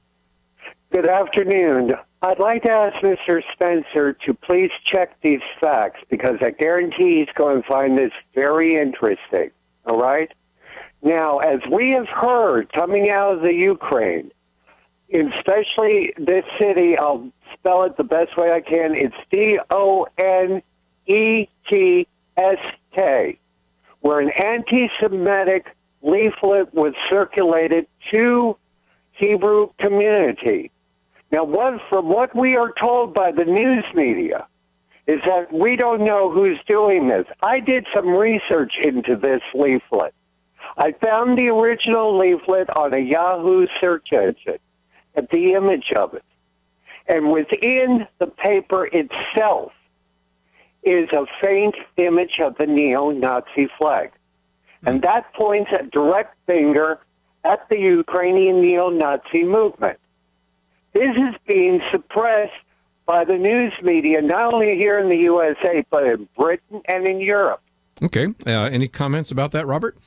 Good afternoon. I'd like to ask Mr. Spencer to please check these facts because I guarantee he's going to find this very interesting. All right? Now, as we have heard coming out of the Ukraine, especially this city, I'll spell it the best way I can. It's Donetsk, where an anti-Semitic leaflet was circulated to Hebrew community. Now, from what we are told by the news media, is that we don't know who's doing this. I did some research into this leaflet. I found the original leaflet on a Yahoo search engine at the image of it. And within the paper itself is a faint image of the neo-Nazi flag. And that points a direct finger at the Ukrainian neo-Nazi movement. This is being suppressed by the news media, not only here in the USA, but in Britain and in Europe. Okay. Any comments about that, Robert?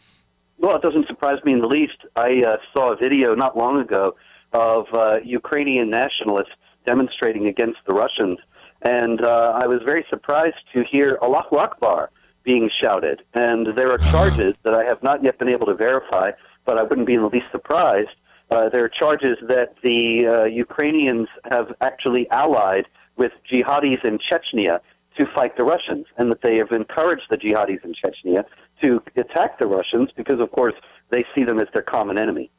Well, it doesn't surprise me in the least. I saw a video not long ago of Ukrainian nationalists demonstrating against the Russians, and I was very surprised to hear Allahu Akbar being shouted. And there are charges that I have not yet been able to verify, but I wouldn't be in the least surprised. There are charges that the Ukrainians have actually allied with jihadis in Chechnya to fight the Russians, and that they have encouraged the jihadis in Chechnya to attack the Russians because, of course, they see them as their common enemy.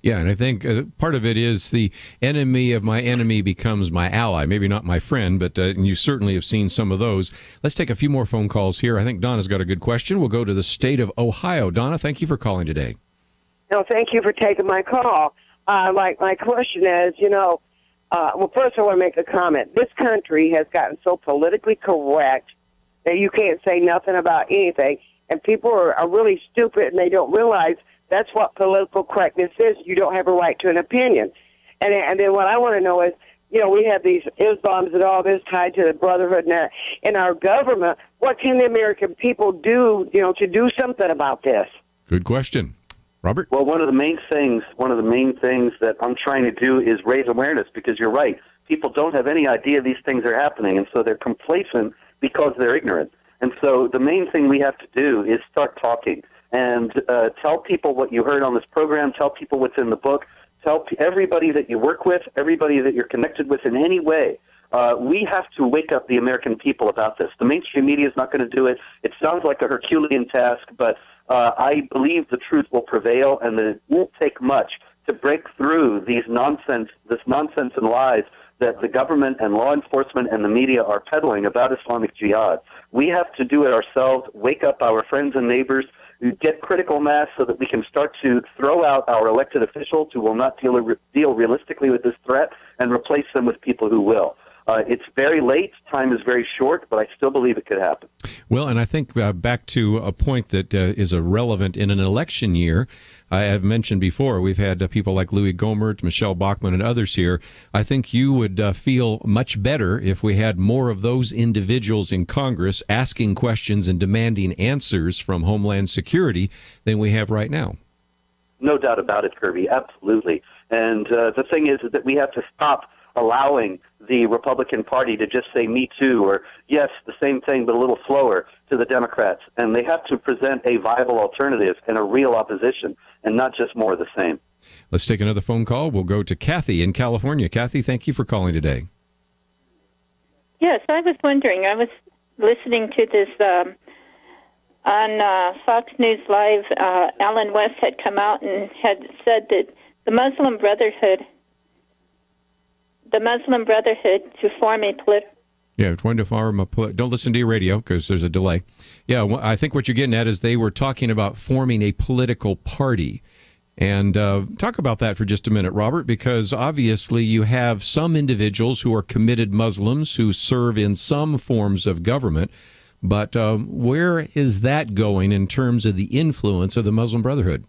Yeah, and I think part of it is the enemy of my enemy becomes my ally. Maybe not my friend, but and you certainly have seen some of those. Let's take a few more phone calls here. I think Donna's got a good question. We'll go to the state of Ohio. Donna, thank you for calling today. No, thank you for taking my call. My question is, well, first I want to make a comment. This country has gotten so politically correct that you can't say nothing about anything, and people are really stupid, and they don't realize that's what political correctness is. You don't have a right to an opinion. And then what I want to know is, we have these Islams and all this tied to the Brotherhood and in our government. What can the American people do, to do something about this? Good question. Robert? Well, one of the main things that I'm trying to do is raise awareness, because you're right. People don't have any idea these things are happening, and so they're complacent because they're ignorant. And so the main thing we have to do is start talking and tell people what you heard on this program, tell people what's in the book, tell everybody that you work with, everybody that you're connected with in any way. We have to wake up the American people about this. The mainstream media is not going to do it. It sounds like a Herculean task, but I believe the truth will prevail, and that it won't take much to break through this nonsense and lies that the government and law enforcement and the media are peddling about Islamic Jihad. We have to do it ourselves, wake up our friends and neighbors, get critical mass so that we can start to throw out our elected officials who will not deal realistically with this threat and replace them with people who will. It's very late. Time is very short, but I still believe it could happen. Well, and I think back to a point that is relevant in an election year. I have mentioned before, we've had people like Louis Gohmert, Michelle Bachmann, and others here. I think you would feel much better if we had more of those individuals in Congress asking questions and demanding answers from Homeland Security than we have right now. No doubt about it, Kerby. Absolutely. And the thing is that we have to stop allowing the Republican Party to just say me too, or yes, the same thing but a little slower to the Democrats. And they have to present a viable alternative and a real opposition, and not just more of the same. Let's take another phone call. We'll go to Kathy in California. Kathy, thank you for calling today. Yes, I was wondering. I was listening to this on Fox News Live. Alan West had come out and had said that the Muslim Brotherhood to form a political... Yeah, trying to form a... Don't listen to your radio because there's a delay. Yeah, I think what you're getting at is they were talking about forming a political party. And talk about that for just a minute, Robert, because obviously you have some individuals who are committed Muslims who serve in some forms of government. But where is that going in terms of the influence of the Muslim Brotherhood?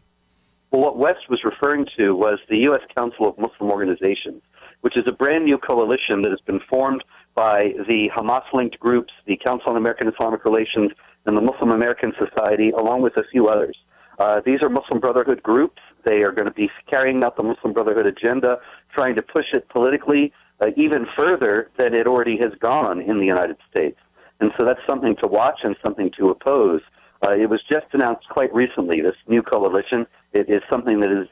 Well, what West was referring to was the U.S. Council of Muslim Organizations, which is a brand new coalition that has been formed by the Hamas-linked groups, the Council on American Islamic Relations, and the Muslim American Society, along with a few others. These are Muslim Brotherhood groups. They are going to be carrying out the Muslim Brotherhood agenda, trying to push it politically even further than it already has gone in the United States. And so that's something to watch and something to oppose. It was just announced quite recently, this new coalition. It is something that is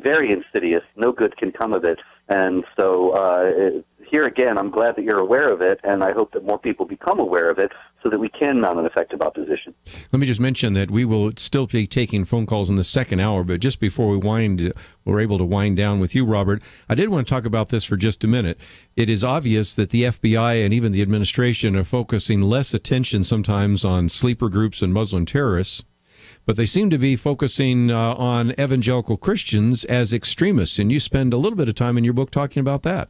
very insidious. No good can come of it. And so here again, I'm glad that you're aware of it, and I hope that more people become aware of it so that we can mount an effective opposition. Let me just mention that we will still be taking phone calls in the second hour, but just before we're able to wind down with you, Robert, I did want to talk about this for just a minute. It is obvious that the FBI and even the administration are focusing less attention sometimes on sleeper groups and Muslim terrorists, but they seem to be focusing on evangelical Christians as extremists, and you spend a little bit of time in your book talking about that.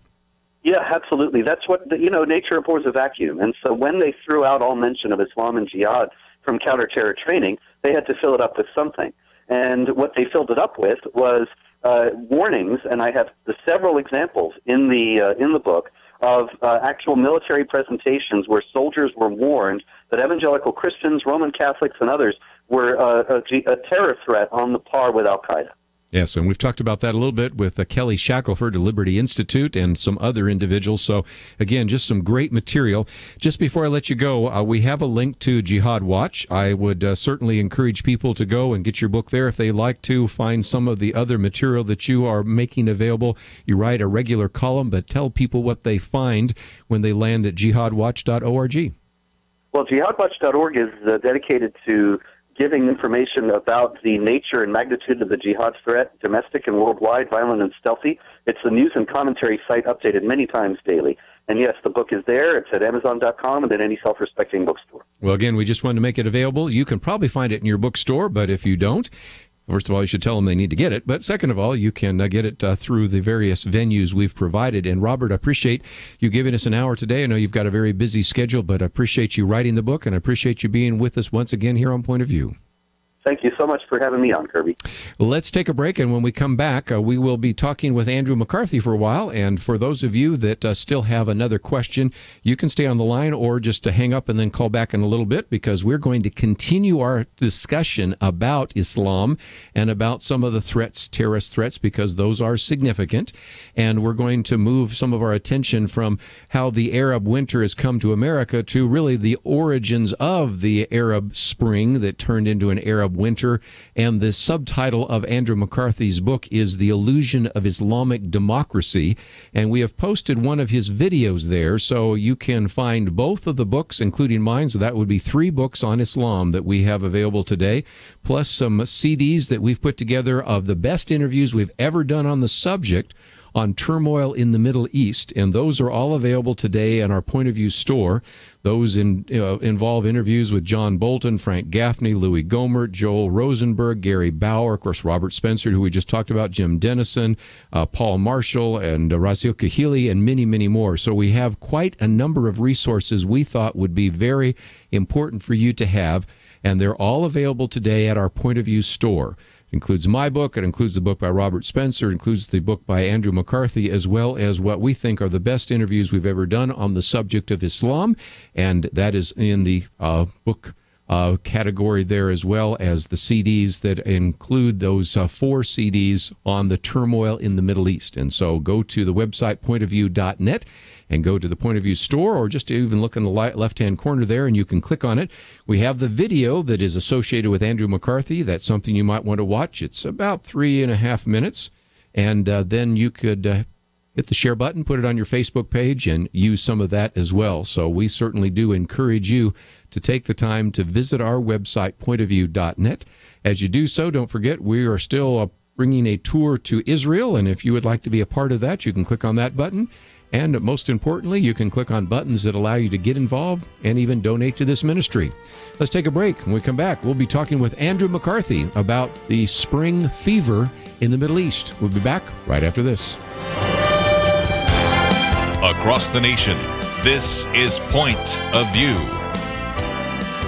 Yeah, absolutely. That's what, nature abhors a vacuum. And so when they threw out all mention of Islam and jihad from counterterror training, they had to fill it up with something. And what they filled it up with was warnings, and I have several examples in the book of actual military presentations where soldiers were warned that evangelical Christians, Roman Catholics, and others were a terror threat on the par with Al-Qaeda. Yes, and we've talked about that a little bit with Kelly Shackelford of Liberty Institute and some other individuals. So, again, just some great material. Just before I let you go, we have a link to Jihad Watch. I would certainly encourage people to go and get your book there if they like to find some of the other material that you are making available. You write a regular column, but tell people what they find when they land at jihadwatch.org. Well, jihadwatch.org is dedicated to giving information about the nature and magnitude of the jihad threat, domestic and worldwide, violent and stealthy. It's the news and commentary site updated many times daily. And yes, the book is there. It's at Amazon.com and at any self-respecting bookstore. Well, again, we just wanted to make it available. You can probably find it in your bookstore, but if you don't, first of all, you should tell them they need to get it. But second of all, you can get it through the various venues we've provided. And Robert, I appreciate you giving us an hour today. I know you've got a very busy schedule, but I appreciate you writing the book, and I appreciate you being with us once again here on Point of View. Thank you so much for having me on, Kerby. Let's take a break, and when we come back, we will be talking with Andrew McCarthy for a while. And for those of you that still have another question, you can stay on the line or just hang up and then call back in a little bit, because we're going to continue our discussion about Islam and about some of the threats, terrorist threats, because those are significant. And we're going to move some of our attention from how the Arab winter has come to America to really the origins of the Arab Spring that turned into an Arab winter. And the subtitle of Andrew McCarthy's book is The Illusion of Islamic Democracy. And we have posted one of his videos there, so you can find both of the books, including mine. So that would be 3 books on Islam that we have available today, plus some CDs that we've put together of the best interviews we've ever done on the subject on turmoil in the Middle East, and those are all available today in our Point of View store. Those involve interviews with John Bolton, Frank Gaffney, Louis Gohmert, Joel Rosenberg, Gary Bauer, of course, Robert Spencer, who we just talked about, Jim Dennison, Paul Marshall, and Raziel Kahili, and many, many more. So we have quite a number of resources we thought would be very important for you to have, and they're all available today at our Point of View store. It includes my book, it includes the book by Robert Spencer, it includes the book by Andrew McCarthy, as well as what we think are the best interviews we've ever done on the subject of Islam, and that is in the book category there, as well as the CDs that include those 4 CDs on the turmoil in the Middle East. And so go to the website pointofview.net and go to the Point of View store, or just even look in the left-hand corner there and you can click on it. We have the video that is associated with Andrew McCarthy. That's something you might want to watch. It's about 3.5 minutes, and then you could hit the share button, put it on your Facebook page, and use some of that as well. So we certainly do encourage you to take the time to visit our website, pointofview.net. As you do so, don't forget, we are still bringing a tour to Israel, and if you would like to be a part of that, you can click on that button. And most importantly, you can click on buttons that allow you to get involved and even donate to this ministry. Let's take a break. When we come back, we'll be talking with Andrew McCarthy about the spring fever in the Middle East. We'll be back right after this. Across the nation, this is Point of View.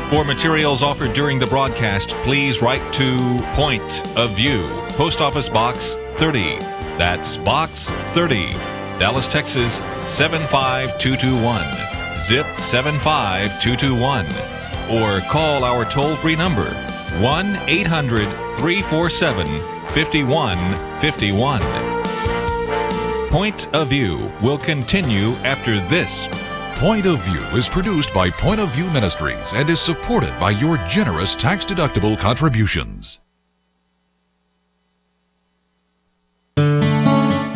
For materials offered during the broadcast, please write to Point of View, Post Office Box 30. That's Box 30, Dallas, Texas 75221. Zip 75221. Or call our toll-free number 1-800-347-5151. Point of View will continue after this. Point of View is produced by Point of View Ministries and is supported by your generous tax-deductible contributions.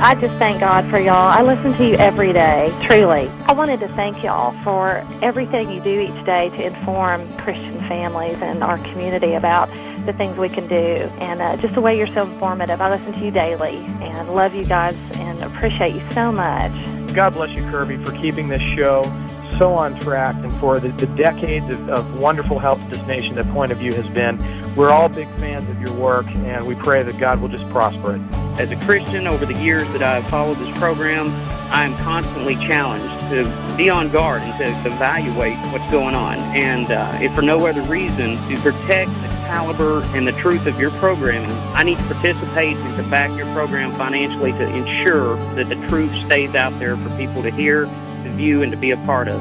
I just thank God for y'all. I listen to you every day, truly. I wanted to thank y'all for everything you do each day to inform Christian families and our community about the things we can do, and just the way you're so informative. I listen to you daily and love you guys and appreciate you so much. God bless you, Kerby, for keeping this show so on track and for the decades of wonderful help to this nation that Point of View has been. We're all big fans of your work, and we pray that God will just prosper it. As a Christian, over the years that I've followed this program, I am constantly challenged to be on guard and to evaluate what's going on. And if for no other reason, to protect the caliber and the truth of your programming, I need to participate and to back your program financially to ensure that the truth stays out there for people to hear, to view, and to be a part of.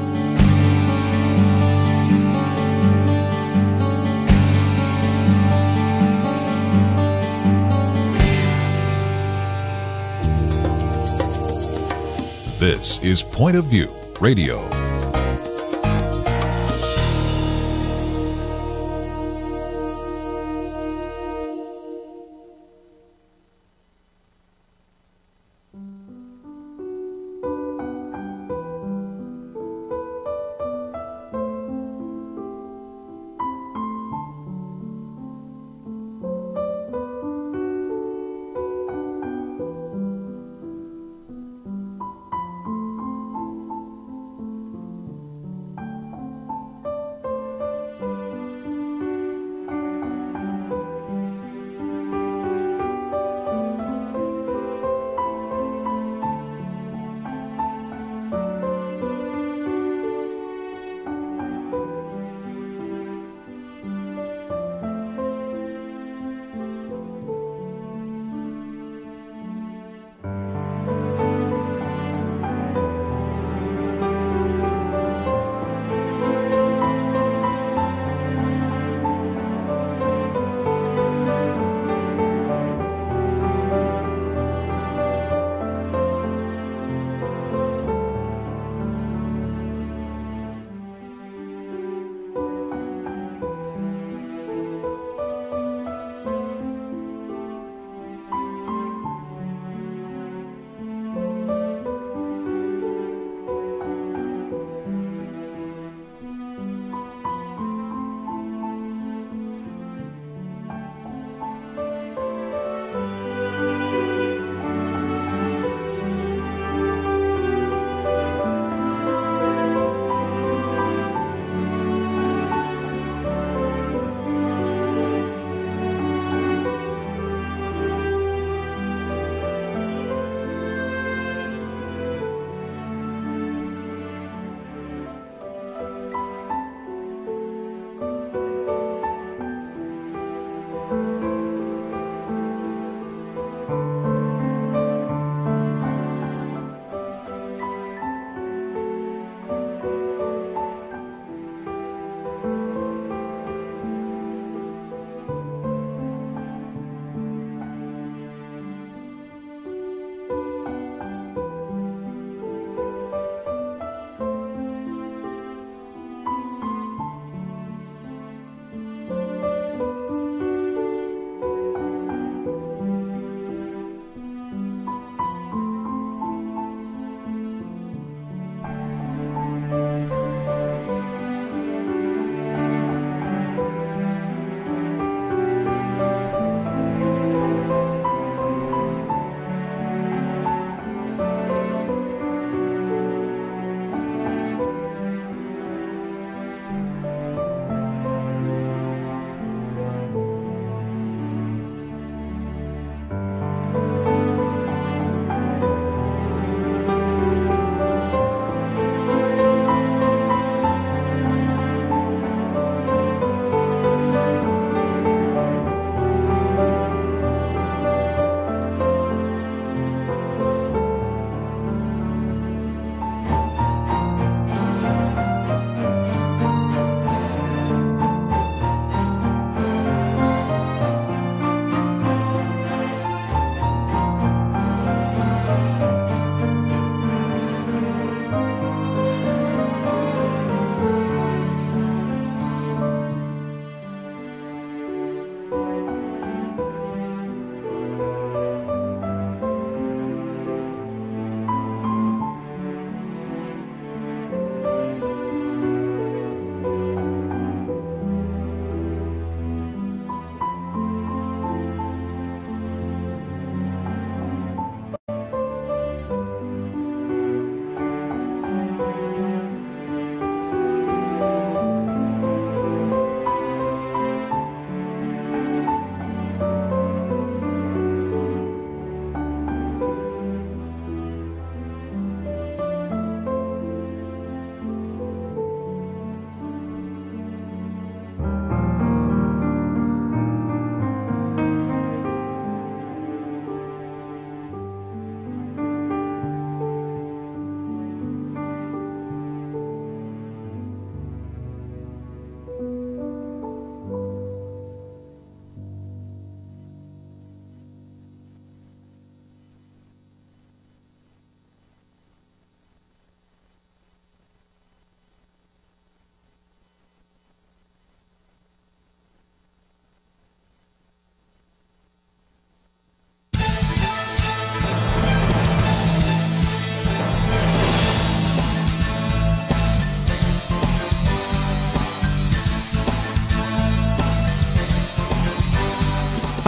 This is Point of View Radio.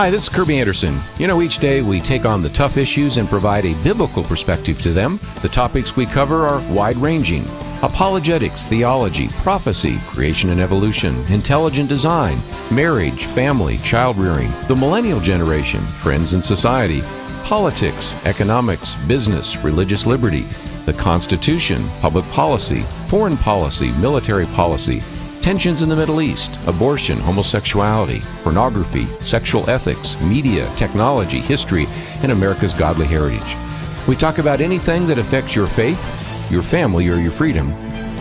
Hi, this is Kerby Anderson. You know, each day we take on the tough issues and provide a biblical perspective to them. The topics we cover are wide-ranging: apologetics, theology, prophecy, creation and evolution, intelligent design, marriage, family, child-rearing, the millennial generation, trends in society, politics, economics, business, religious liberty, the Constitution, public policy, foreign policy, military policy, tensions in the Middle East, abortion, homosexuality, pornography, sexual ethics, media, technology, history, and America's godly heritage. We talk about anything that affects your faith, your family, or your freedom.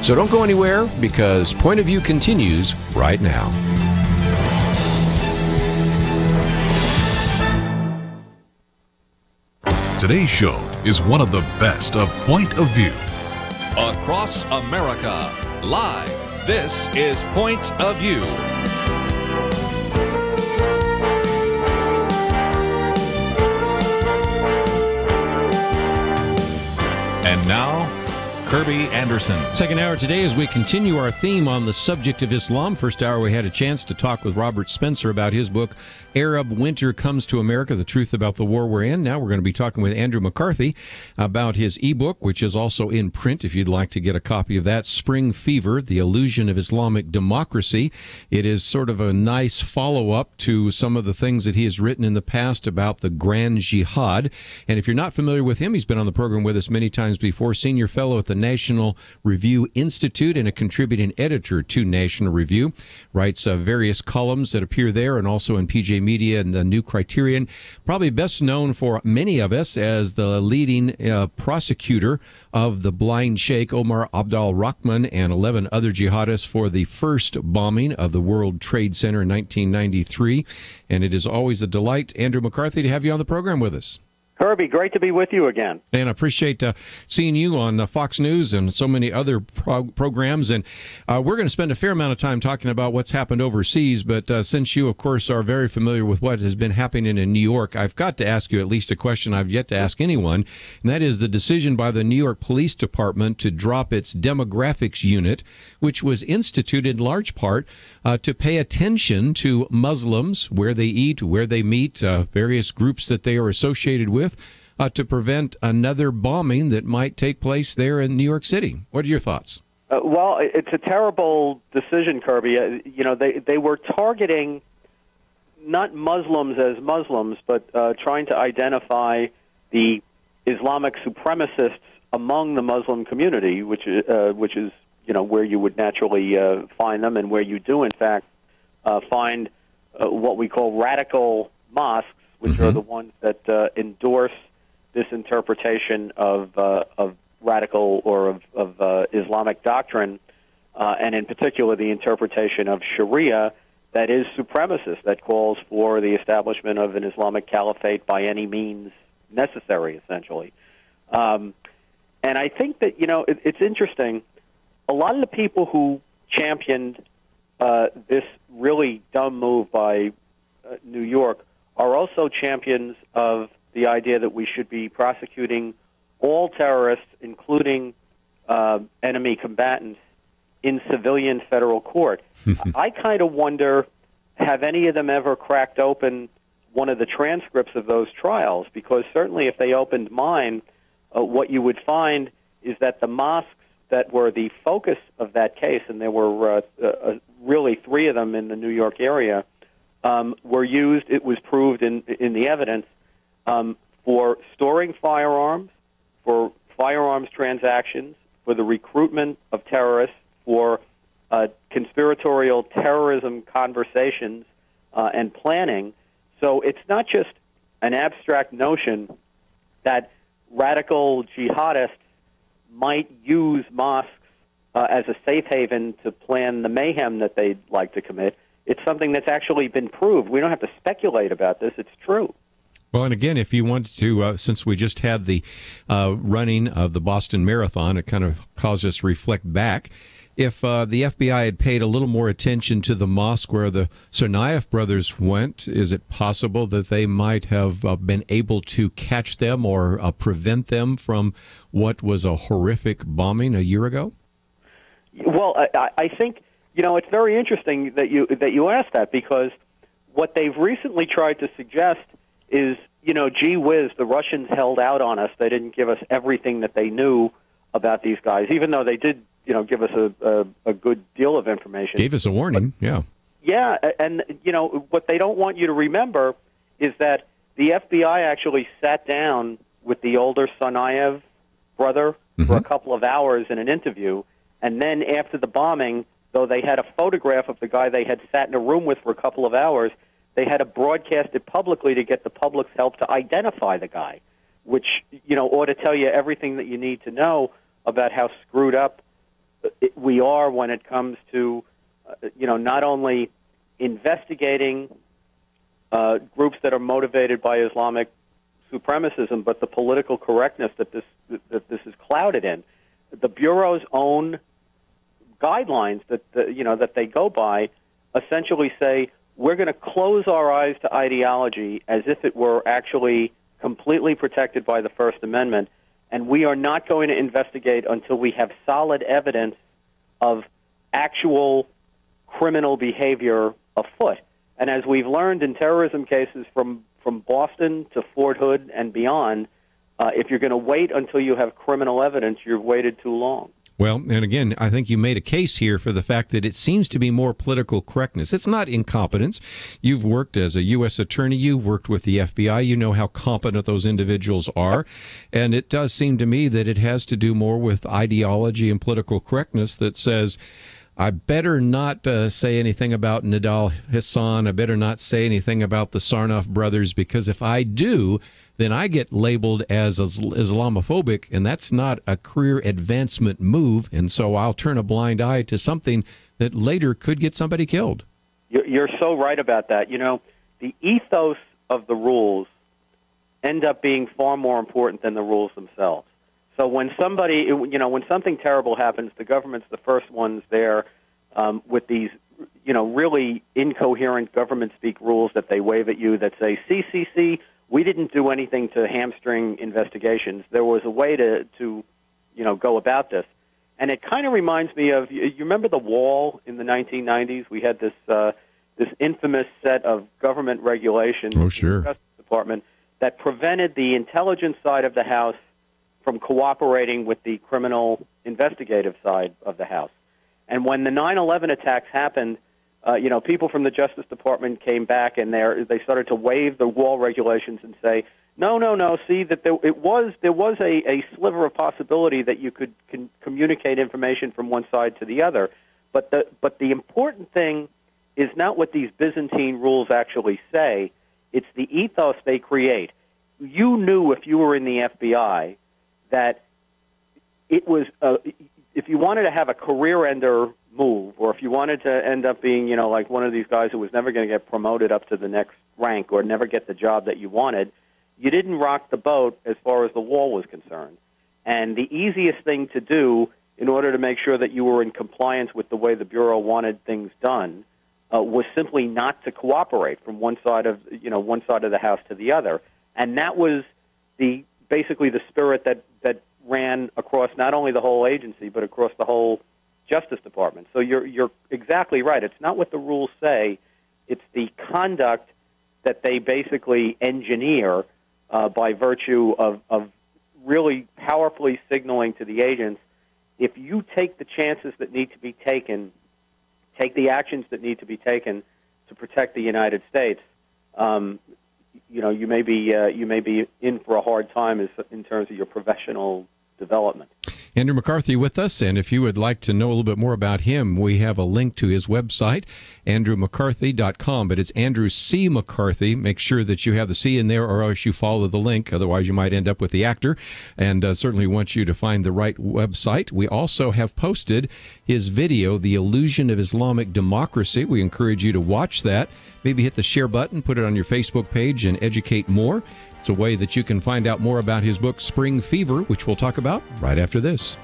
So don't go anywhere, because Point of View continues right now. Today's show is one of the best of Point of View. Across America, live. This is Point of View. And now, Kerby Anderson. Second hour today as we continue our theme on the subject of Islam. First hour we had a chance to talk with Robert Spencer about his book, Arab Winter Comes to America, The Truth About the War We're In. Now we're going to be talking with Andrew McCarthy about his ebook, which is also in print if you'd like to get a copy of that, Spring Fever, The Illusion of Islamic Democracy. It is sort of a nice follow-up to some of the things that he has written in the past about the Grand Jihad. And if you're not familiar with him, he's been on the program with us many times before, senior fellow at the National Review Institute and a contributing editor to National Review. Writes various columns that appear there and also in PJ Media and the New Criterion. Probably best known for many of us as the leading prosecutor of the blind sheikh Omar Abdul Rahman and 11 other jihadists for the first bombing of the World Trade Center in 1993. And it is always a delight, Andrew McCarthy, to have you on the program with us. Kerby, great to be with you again. And I appreciate seeing you on Fox News and so many other programs. And we're going to spend a fair amount of time talking about what's happened overseas. But since you, of course, are very familiar with what has been happening in New York, I've got to ask you at least a question I've yet to ask anyone. And that is the decision by the New York Police Department to drop its demographics unit, which was instituted in large part to pay attention to Muslims, where they eat, where they meet, various groups that they are associated with, to prevent another bombing that might take place there in New York City. What are your thoughts? Well, it's a terrible decision, Kerby. You know, they were targeting not Muslims as Muslims, but trying to identify the Islamic supremacists among the Muslim community, which is you know where you would naturally find them, and where you do in fact find what we call radical mosques, which are the ones that endorse this interpretation of radical or of Islamic doctrine, and in particular the interpretation of Sharia that is supremacist, that calls for the establishment of an Islamic caliphate by any means necessary, essentially. And I think that, you know, it's interesting. A lot of the people who championed this really dumb move by New York are also champions of the idea that we should be prosecuting all terrorists, including enemy combatants, in civilian federal court. I kind of wonder, have any of them ever cracked open one of the transcripts of those trials? Because certainly if they opened mine, what you would find is that the mosques that were the focus of that case, and there were really 3 of them in the New York area, were used, it was proved in the evidence, for storing firearms, for firearms transactions, for the recruitment of terrorists, for conspiratorial terrorism conversations and planning. So it's not just an abstract notion that radical jihadists might use mosques as a safe haven to plan the mayhem that they'd like to commit. It's something that's actually been proved. We don't have to speculate about this. It's true. Well, and again, if you wanted to, since we just had the running of the Boston Marathon, it kind of caused us to reflect back. If the FBI had paid a little more attention to the mosque where the Tsarnaev brothers went, is it possible that they might have been able to catch them or prevent them from what was a horrific bombing a year ago? Well, I think, you know, it's very interesting that you asked that, because what they've recently tried to suggest is, gee whiz, the Russians held out on us. They didn't give us everything that they knew about these guys, even though they did, give us a good deal of information. Gave us a warning, yeah. Yeah, and, what they don't want you to remember is that the FBI actually sat down with the older Tsarnaev brother for a couple of hours in an interview, and then after the bombing, though they had a photograph of the guy they had sat in a room with for a couple of hours, they had to broadcast it publicly to get the public's help to identify the guy, which, ought to tell you everything that you need to know about how screwed up we are when it comes to, not only investigating groups that are motivated by Islamic supremacism, but the political correctness that this is clouded in. The Bureau's own guidelines that they go by essentially say we're going to close our eyes to ideology as if it were actually completely protected by the First Amendment, and we are not going to investigate until we have solid evidence of actual criminal behavior afoot. And as we've learned in terrorism cases from Boston to Fort Hood and beyond, if you're going to wait until you have criminal evidence, you've waited too long. Well, and again, I think you made a case here for the fact that it seems to be more political correctness. It's not incompetence. You've worked as a U.S. attorney. You've worked with the FBI. You know how competent those individuals are. And it does seem to me that it has to do more with ideology and political correctness that says, I better not say anything about Nidal Hassan. I better not say anything about the Sarnoff brothers, because if I do, then I get labeled as Islamophobic, and that's not a career advancement move, and so I'll turn a blind eye to something that later could get somebody killed. You're so right about that. The ethos of the rules end up being far more important than the rules themselves. So when when something terrible happens, the government's the first ones there with these, really incoherent government speak rules that they wave at you that say, see, we didn't do anything to hamstring investigations. There was a way to go about this. And it kind of reminds me of, you remember the Wall in the 1990s? We had this infamous set of government regulations in the Justice Department that prevented the intelligence side of the House from cooperating with the criminal investigative side of the House. And when the 9/11 attacks happened, people from the Justice Department came back and they started to waive the Wall regulations and say, no, see, that there was a sliver of possibility that you could communicate information from one side to the other. But the important thing is not what these Byzantine rules actually say. It's the ethos they create. You knew if you were in the FBI that it was, if you wanted to have a career-ender move, or if you wanted to end up being, like one of these guys who was never going to get promoted up to the next rank or never get the job that you wanted, you didn't rock the boat as far as the Wall was concerned. And the easiest thing to do in order to make sure that you were in compliance with the way the Bureau wanted things done was simply not to cooperate from one side of the House to the other. And that was basically the spirit that ran across not only the whole agency, but across the whole Justice Department. So you're exactly right. It's not what the rules say. It's the conduct that they basically engineer by virtue of really powerfully signaling to the agents, if you take the chances that need to be taken, take the actions that need to be taken to protect the United States, you may be in for a hard time in terms of your professional development. Andrew McCarthy with us, and if you would like to know a little bit more about him, we have a link to his website, andrewmccarthy.com, but it's Andrew C. McCarthy. Make sure that you have the C in there, or else you follow the link. Otherwise, you might end up with the actor, and certainly want you to find the right website. We also have posted his video, The Illusion of Islamic Democracy. We encourage you to watch that. Maybe hit the share button, put it on your Facebook page, and educate more. It's a way that you can find out more about his book, Spring Fever, which we'll talk about right after this.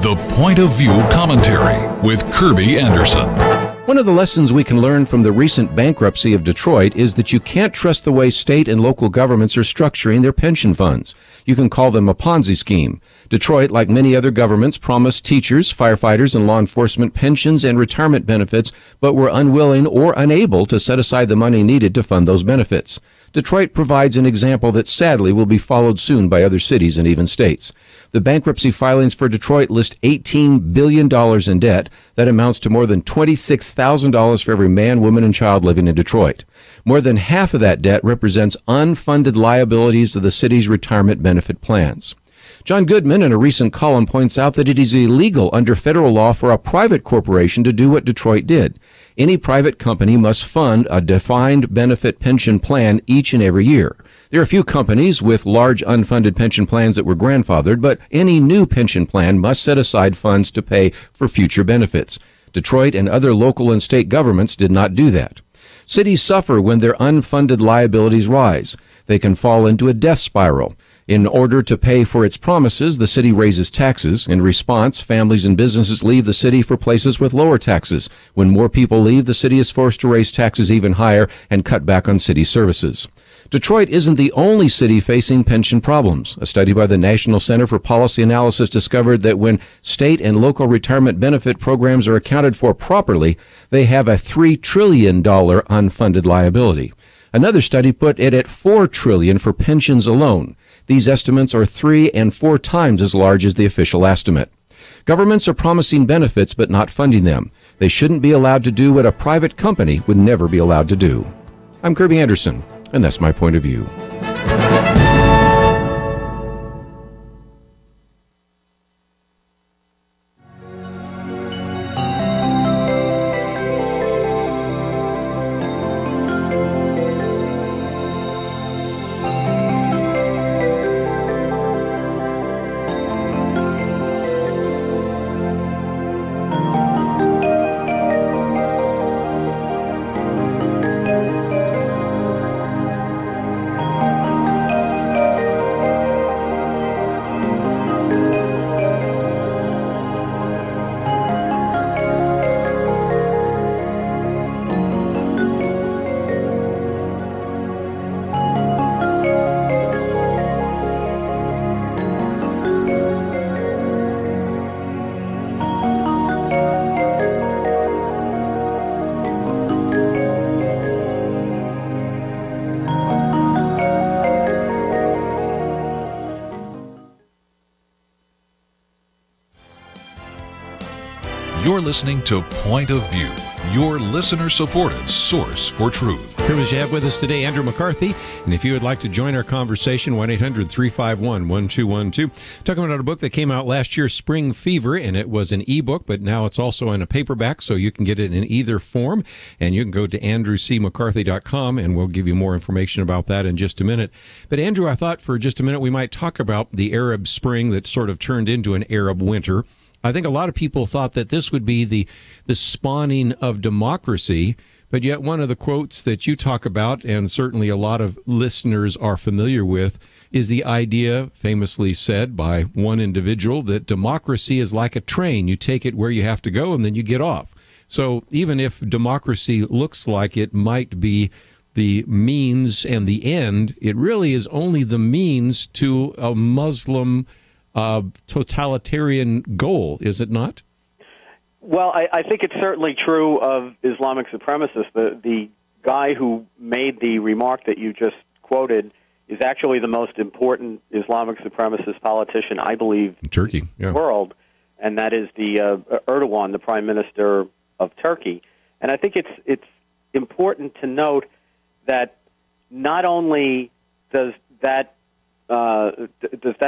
The Point of View Commentary with Kerby Anderson. One of the lessons we can learn from the recent bankruptcy of Detroit is that you can't trust the way state and local governments are structuring their pension funds. You can call them a Ponzi scheme. Detroit, like many other governments, promised teachers, firefighters, and law enforcement pensions and retirement benefits, but were unwilling or unable to set aside the money needed to fund those benefits. Detroit provides an example that sadly will be followed soon by other cities and even states. The bankruptcy filings for Detroit list $18 billion in debt. That amounts to more than $26,000 for every man, woman, and child living in Detroit. More than half of that debt represents unfunded liabilities to the city's retirement benefit plans. John Goodman, in a recent column, points out that it is illegal under federal law for a private corporation to do what Detroit did. Any private company must fund a defined benefit pension plan each and every year. There are a few companies with large unfunded pension plans that were grandfathered, but any new pension plan must set aside funds to pay for future benefits. Detroit and other local and state governments did not do that. Cities suffer when their unfunded liabilities rise. They can fall into a death spiral. In order to pay for its promises, the city raises taxes. In response, families and businesses leave the city for places with lower taxes. When more people leave, the city is forced to raise taxes even higher and cut back on city services. Detroit isn't the only city facing pension problems. A study by the National Center for Policy Analysis discovered that when state and local retirement benefit programs are accounted for properly, they have a $3 trillion unfunded liability. Another study put it at $4 trillion for pensions alone. These estimates are 3 and 4 times as large as the official estimate. Governments are promising benefits but not funding them. They shouldn't be allowed to do what a private company would never be allowed to do. I'm Kerby Anderson, and that's my point of view. You're listening to Point of View, your listener-supported source for truth. Privileged to have with us today Andrew McCarthy, and if you would like to join our conversation, 1-800-351-1212. Talking about a book that came out last year, Spring Fever, and it was an ebook, but now it's also in a paperback, so you can get it in either form, and you can go to andrewcmccarthy.com, and we'll give you more information about that in just a minute. But Andrew, I thought for just a minute we might talk about the Arab Spring that sort of turned into an Arab winter. I think a lot of people thought that this would be the spawning of democracy, but yet one of the quotes that you talk about, and certainly a lot of listeners are familiar with, is the idea, famously said by one individual, that democracy is like a train. You take it where you have to go, and then you get off. So even if democracy looks like it might be the means and the end, it really is only the means to a Muslim totalitarian goal, is it not? Well, I think it's certainly true of Islamic supremacists. The guy who made the remark that you just quoted is actually the most important Islamic supremacist politician, I believe, Turkey, in the world, and that is the Erdogan, the Prime Minister of Turkey. And I think it's important to note that not only does that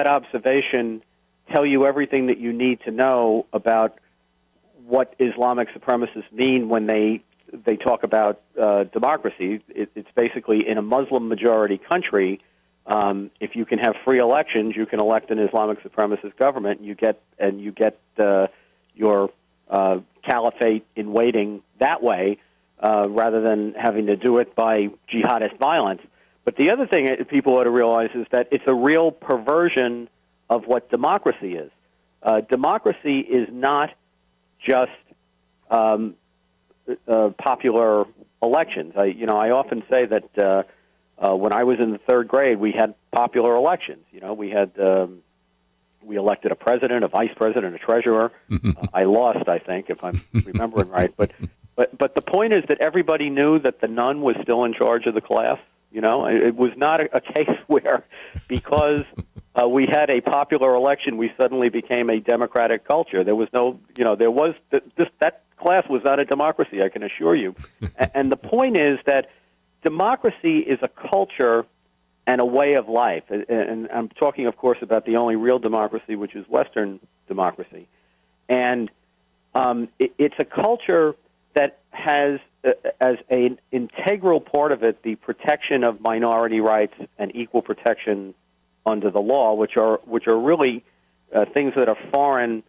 observation tell you everything that you need to know about what Islamic supremacists mean when they talk about democracy? It's basically in a Muslim-majority country, if you can have free elections, you can elect an Islamic supremacist government, and you get your caliphate in waiting that way, rather than having to do it by jihadist violence. But the other thing that people ought to realize is that it's a real perversion of what democracy is. Democracy is not just popular elections. I often say that when I was in the third grade, we had popular elections. We elected a president, a vice president, a treasurer. I lost, I think, if I'm remembering right. But the point is that everybody knew that the nun was still in charge of the class. It was not a case where, because we had a popular election, we suddenly became a democratic culture. There was no, that class was not a democracy, I can assure you. And the point is that democracy is a culture and a way of life. And I'm talking, of course, about the only real democracy, which is Western democracy. And it's a culture that has as an integral part of it the protection of minority rights and equal protection under the law, which are really things that are foreign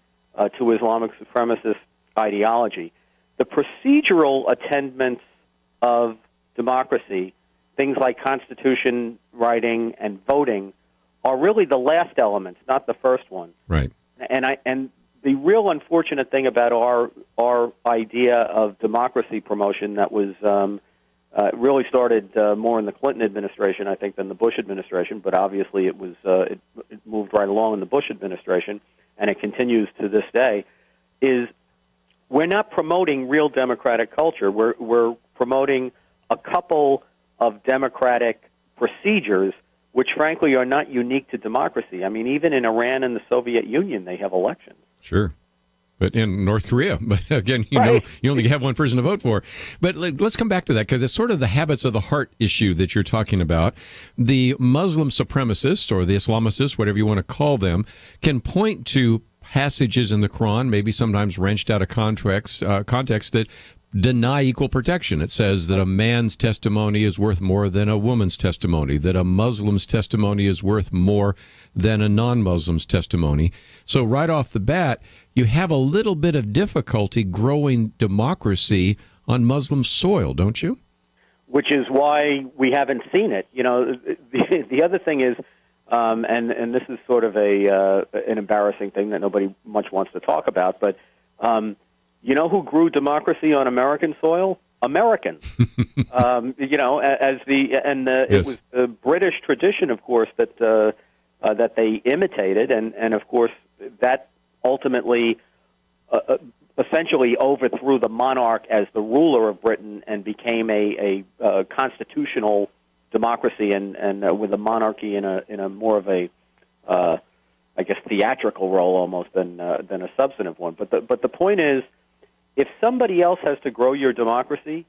to Islamic supremacist ideology. The procedural attendants of democracy, things like constitution writing and voting, are really the last elements, not the first one. Right. And the real unfortunate thing about our idea of democracy promotion that was really started more in the Clinton administration, I think, than the Bush administration, but obviously it moved right along in the Bush administration, and it continues to this day, is we're not promoting real democratic culture. We're promoting a couple of democratic procedures which, frankly, are not unique to democracy. I mean, even in Iran and the Soviet Union, they have elections. Sure. But in North Korea, but again, you only have one person to vote for. But let's come back to that, because it's sort of the habits of the heart issue that you're talking about. The Muslim supremacists, or the Islamicists, whatever you want to call them, can point to passages in the Quran, maybe sometimes wrenched out of context, that deny equal protection. It says that a man's testimony is worth more than a woman's testimony, that a Muslim's testimony is worth more than a non-Muslim's testimony. So right off the bat, you have a little bit of difficulty growing democracy on Muslim soil, don't you? Which is why we haven't seen it. The other thing is, and this is sort of an embarrassing thing that nobody much wants to talk about, but you know who grew democracy on American soil? Americans. It was the British tradition, of course, that they imitated, and of course that ultimately essentially overthrew the monarch as the ruler of Britain and became a constitutional democracy, and with a monarchy in a more of a theatrical role almost than a substantive one. But the point is, if somebody else has to grow your democracy,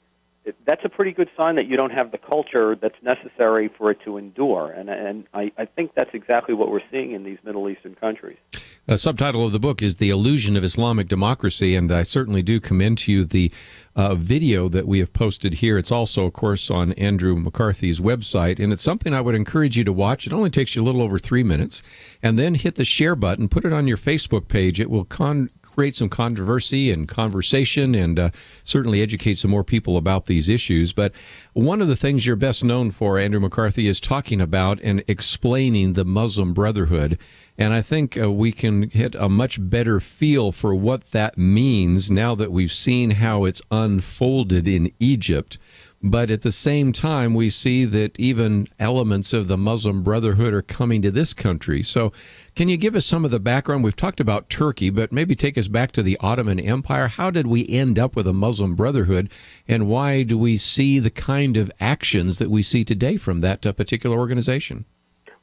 that's a pretty good sign that you don't have the culture that's necessary for it to endure. And I think that's exactly what we're seeing in these Middle Eastern countries. The subtitle of the book is The Illusion of Islamic Democracy, and I certainly do commend to you the video that we have posted here. It's also, of course, on Andrew McCarthy's website, and it's something I would encourage you to watch. It only takes you a little over 3 minutes, and then hit the share button, put it on your Facebook page. It will create some controversy and conversation, and certainly educate some more people about these issues. But one of the things you're best known for, Andrew McCarthy, is talking about and explaining the Muslim Brotherhood. And I think we can get a much better feel for what that means now that we've seen how it's unfolded in Egypt. But at the same time, we see that even elements of the Muslim Brotherhood are coming to this country. So can you give us some of the background? We've talked about Turkey, but maybe take us back to the Ottoman Empire. How did we end up with a Muslim Brotherhood, and why do we see the kind of actions that we see today from that particular organization?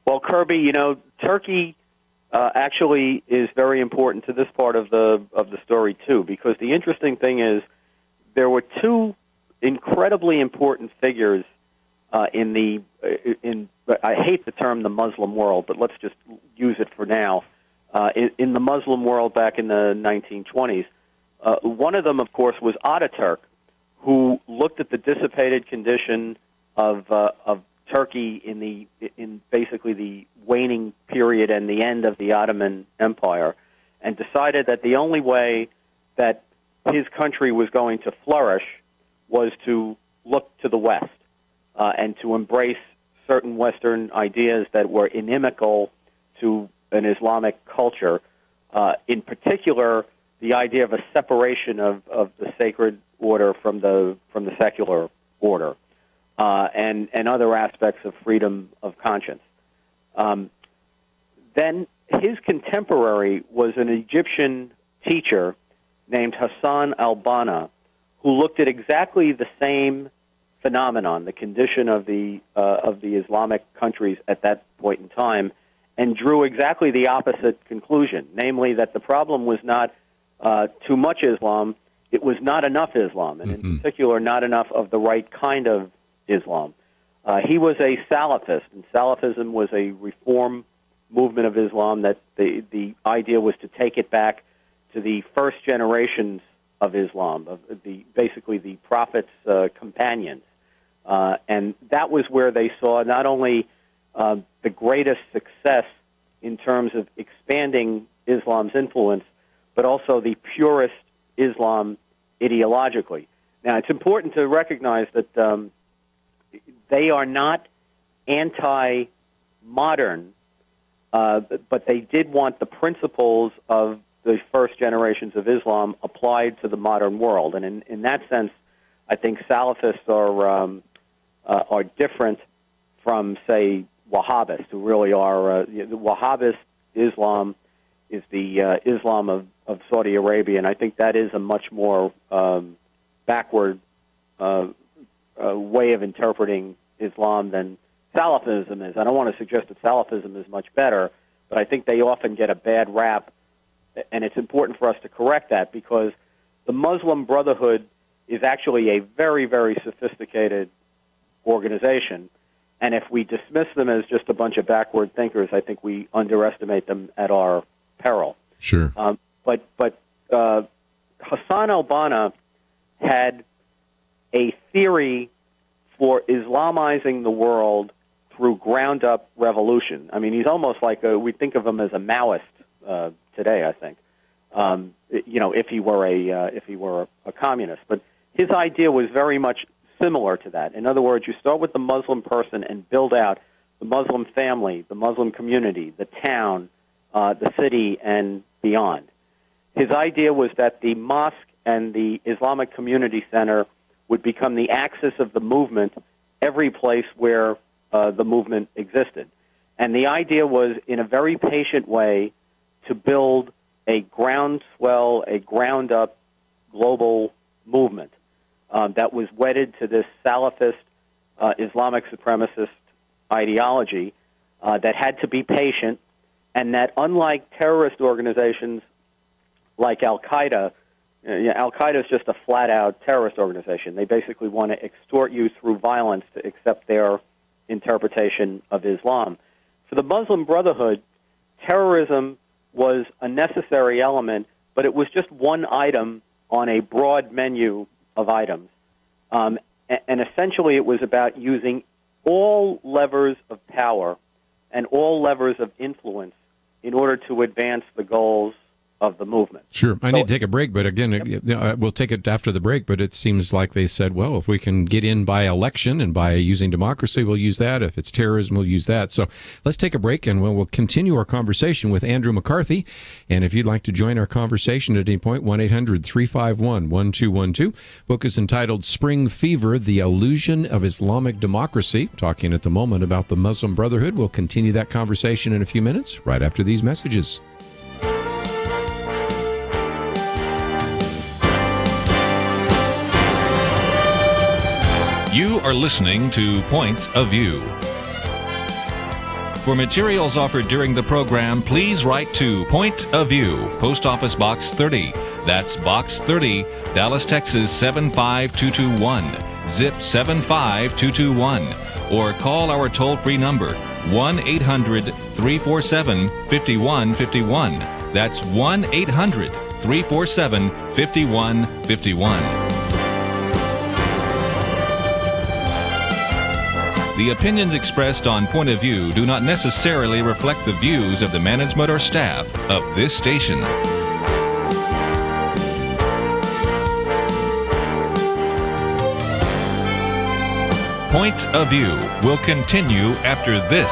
Well, Kerby, Turkey actually is very important to this part of the story, too, because the interesting thing is there were two incredibly important figures in I hate the term the Muslim world, but let's just use it for now. In the Muslim world back in the 1920s, one of them, of course, was Ataturk, who looked at the dissipated condition of Turkey in basically the waning period and the end of the Ottoman Empire, and decided that the only way that his country was going to flourish was to look to the West and to embrace certain Western ideas that were inimical to an Islamic culture. In particular, the idea of a separation of the sacred order from the secular order, and other aspects of freedom of conscience. Then his contemporary was an Egyptian teacher named Hassan al-Banna, who looked at exactly the same phenomenon, the condition of the Islamic countries at that point in time, and drew exactly the opposite conclusion, namely that the problem was not too much Islam, it was not enough Islam, and in particular not enough of the right kind of Islam. He was a Salafist, and Salafism was a reform movement of Islam that the idea was to take it back to the first generations of Islam, of basically the Prophet's companions. And that was where they saw not only the greatest success in terms of expanding Islam's influence, but also the purest Islam ideologically. Now, it's important to recognize that they are not anti-modern, but they did want the principles of the first generations of Islam applied to the modern world. And in that sense, I think Salafists are different from, say, Wahhabists, who really are the Wahhabist Islam is the Islam of Saudi Arabia, and I think that is a much more backward way of interpreting Islam than Salafism is. I don't want to suggest that Salafism is much better, but I think they often get a bad rap, and it's important for us to correct that, because the Muslim Brotherhood is actually a very, very sophisticated organization, and if we dismiss them as just a bunch of backward thinkers, I think we underestimate them at our peril. Sure. But Hassan al-Banna had a theory for Islamizing the world through ground-up revolution. I mean, he's almost like we think of him as a Maoist today, I think. If he were a communist, but his idea was very much similar to that. In other words, you start with the Muslim person and build out the Muslim family, the Muslim community, the town, the city, and beyond. His idea was that the mosque and the Islamic Community Center would become the axis of the movement every place where the movement existed. And the idea was, in a very patient way, to build a groundswell, a ground-up global movement that was wedded to this Salafist Islamic supremacist ideology that had to be patient, and that unlike terrorist organizations like Al-Qaeda, Al-Qaeda is just a flat-out terrorist organization. They basically want to extort you through violence to accept their interpretation of Islam. For the Muslim Brotherhood, terrorism was a necessary element, but it was just one item on a broad menu of items. And essentially it was about using all levers of power and all levers of influence in order to advance the goals of the movement. Sure. I need to take a break, but again, we'll take it after the break, but it seems like they said, well, if we can get in by election and by using democracy, we'll use that. If it's terrorism, we'll use that. So let's take a break, and we'll continue our conversation with Andrew McCarthy. And if you'd like to join our conversation at any point, 1-800-351-1212. Book is entitled Spring Fever, The Illusion of Islamic Democracy. Talking at the moment about the Muslim Brotherhood. We'll continue that conversation in a few minutes, right after these messages. You are listening to Point of View. For materials offered during the program, please write to Point of View, Post Office Box 30. That's Box 30, Dallas, Texas 75221, zip 75221. Or call our toll-free number, 1-800-347-5151. That's 1-800-347-5151. The opinions expressed on Point of View do not necessarily reflect the views of the management or staff of this station. Point of View will continue after this.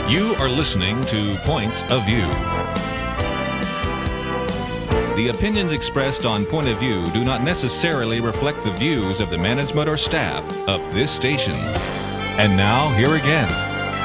You are listening to Point of View. The opinions expressed on Point of View do not necessarily reflect the views of the management or staff of this station. And now, here again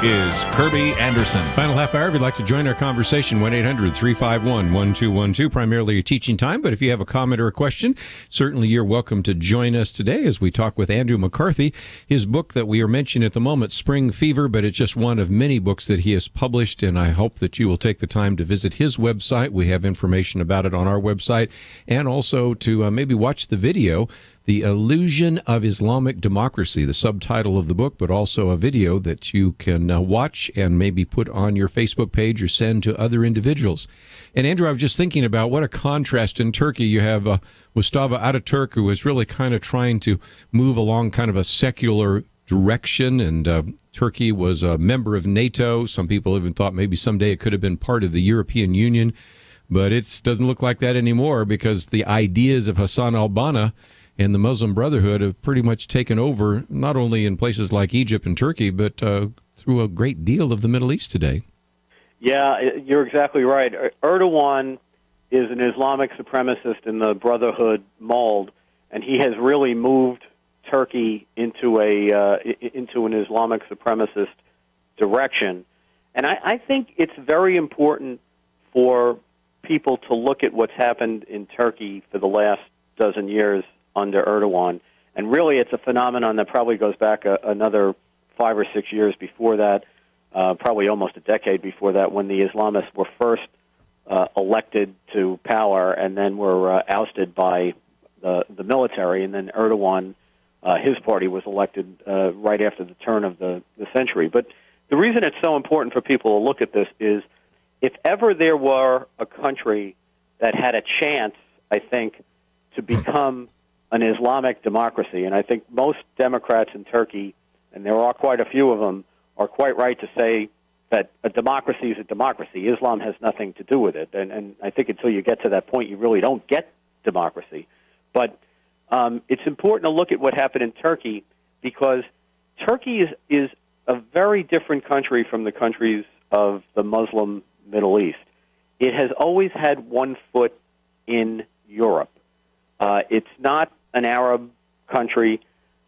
is Kerby Anderson. Final half hour, if you'd like to join our conversation, 1-800-351-1212, primarily a teaching time. But if you have a comment or a question, certainly you're welcome to join us today as we talk with Andrew McCarthy. His book that we are mentioning at the moment, Spring Fever, but it's just one of many books that he has published, and I hope that you will take the time to visit his website. We have information about it on our website, and also to maybe watch the video, The Illusion of Islamic Democracy, the subtitle of the book, but also a video that you can watch and maybe put on your Facebook page or send to other individuals. And Andrew, I was just thinking about what a contrast in Turkey. You have Mustafa Ataturk, who was really kind of trying to move along kind of a secular direction, and Turkey was a member of NATO. Some people even thought maybe someday it could have been part of the European Union, but it doesn't look like that anymore because the ideas of Hassan al-Banna and the Muslim Brotherhood have pretty much taken over, not only in places like Egypt and Turkey, but through a great deal of the Middle East today. Yeah, you're exactly right. Erdogan is an Islamic supremacist in the Brotherhood mold, and he has really moved Turkey into an Islamic supremacist direction. And I think it's very important for people to look at what's happened in Turkey for the last dozen years under Erdogan. And really, it's a phenomenon that probably goes back another 5 or 6 years before that, probably almost a decade before that, when the Islamists were first elected to power and then were ousted by the military. And then Erdogan, his party, was elected right after the turn of the century. But the reason it's so important for people to look at this is if ever there were a country that had a chance, I think, to become an Islamic democracy, and I think most Democrats in Turkey, and there are quite a few of them, are quite right to say that a democracy is a democracy. Islam has nothing to do with it, and I think until you get to that point, you really don't get democracy. But it's important to look at what happened in Turkey because Turkey is a very different country from the countries of the Muslim Middle East. It has always had one foot in Europe. It's not an Arab country.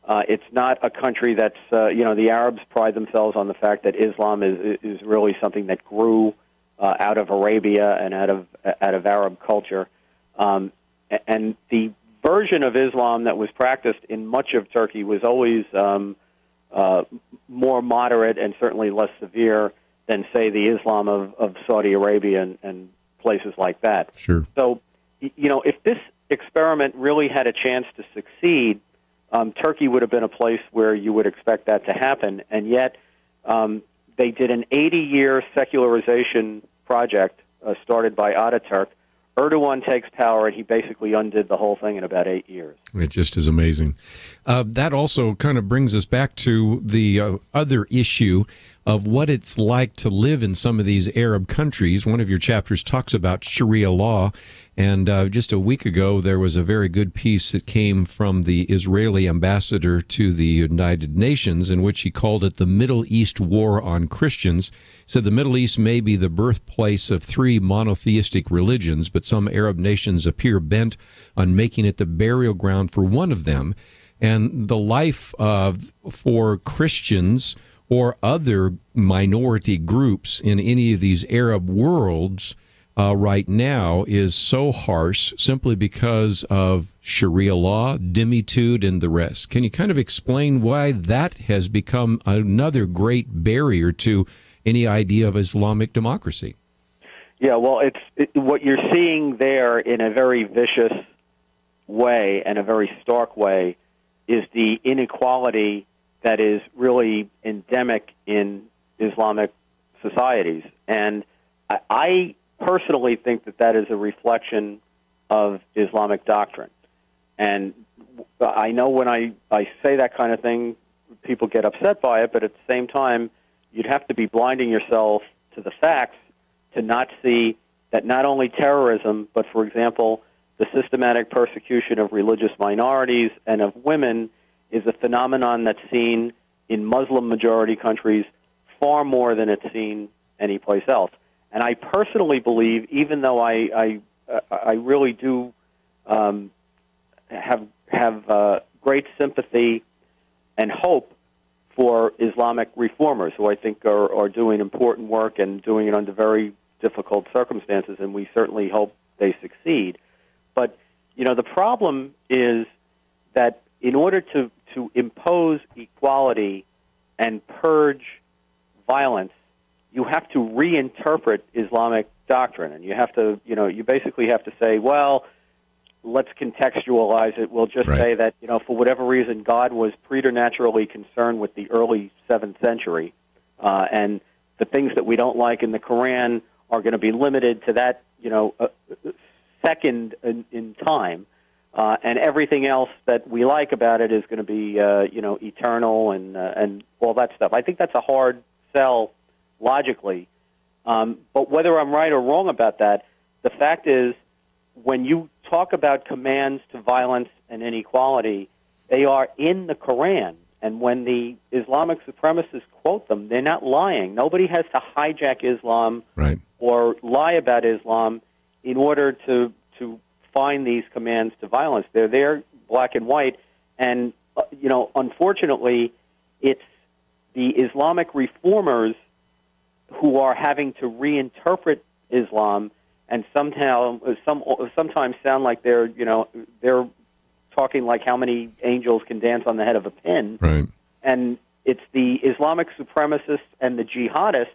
It's not a country that's, the Arabs pride themselves on the fact that Islam is really something that grew out of Arabia and out of Arab culture. And the version of Islam that was practiced in much of Turkey was always more moderate and certainly less severe than, say, the Islam of Saudi Arabia and places like that. Sure. So, if this experiment really had a chance to succeed, Turkey would have been a place where you would expect that to happen. And yet they did an 80-year secularization project started by Ataturk. Erdogan takes power, and he basically undid the whole thing in about 8 years. It just is amazing. That also kind of brings us back to the other issue of what it's like to live in some of these Arab countries. One of your chapters talks about Sharia law, and just a week ago there was a very good piece that came from the Israeli ambassador to the United Nations in which he called it the Middle East War on Christians. He said the Middle East may be the birthplace of 3 monotheistic religions, but some Arab nations appear bent on making it the burial ground for one of them. And the life for Christians or other minority groups in any of these Arab worlds right now is so harsh simply because of Sharia law, dhimmitude, and the rest. Can you kind of explain why that has become another great barrier to any idea of Islamic democracy? Yeah, well, what you're seeing there in a very vicious way and a very stark way is the inequality that is really endemic in Islamic societies. And I personally think that is a reflection of Islamic doctrine. And I know when I say that kind of thing, people get upset by it, but at the same time, you'd have to be blinding yourself to the facts to not see that not only terrorism, but, for example, the systematic persecution of religious minorities and of women is a phenomenon that's seen in Muslim-majority countries far more than it's seen anyplace else. And I personally believe, even though I really do have great sympathy and hope for Islamic reformers, who I think are doing important work and doing it under very difficult circumstances, and we certainly hope they succeed. But, the problem is that in order to impose equality and purge violence, you have to reinterpret Islamic doctrine, and you have to, you basically have to say, well, let's contextualize it. We'll just say that, for whatever reason, God was preternaturally concerned with the early 7th century, and the things that we don't like in the Quran are going to be limited to that, second in time, and everything else that we like about it is going to be, eternal and all that stuff. I think that's a hard sell logically, but whether I'm right or wrong about that, the fact is, when you talk about commands to violence and inequality, they are in the Quran. And when the Islamic supremacists quote them, they're not lying. Nobody has to hijack Islam or lie about Islam in order to find these commands to violence. They're there, black and white. And, unfortunately, it's the Islamic reformers who are having to reinterpret Islam and sometimes sound like they're talking like how many angels can dance on the head of a pin. Right. And it's the Islamic supremacists and the jihadists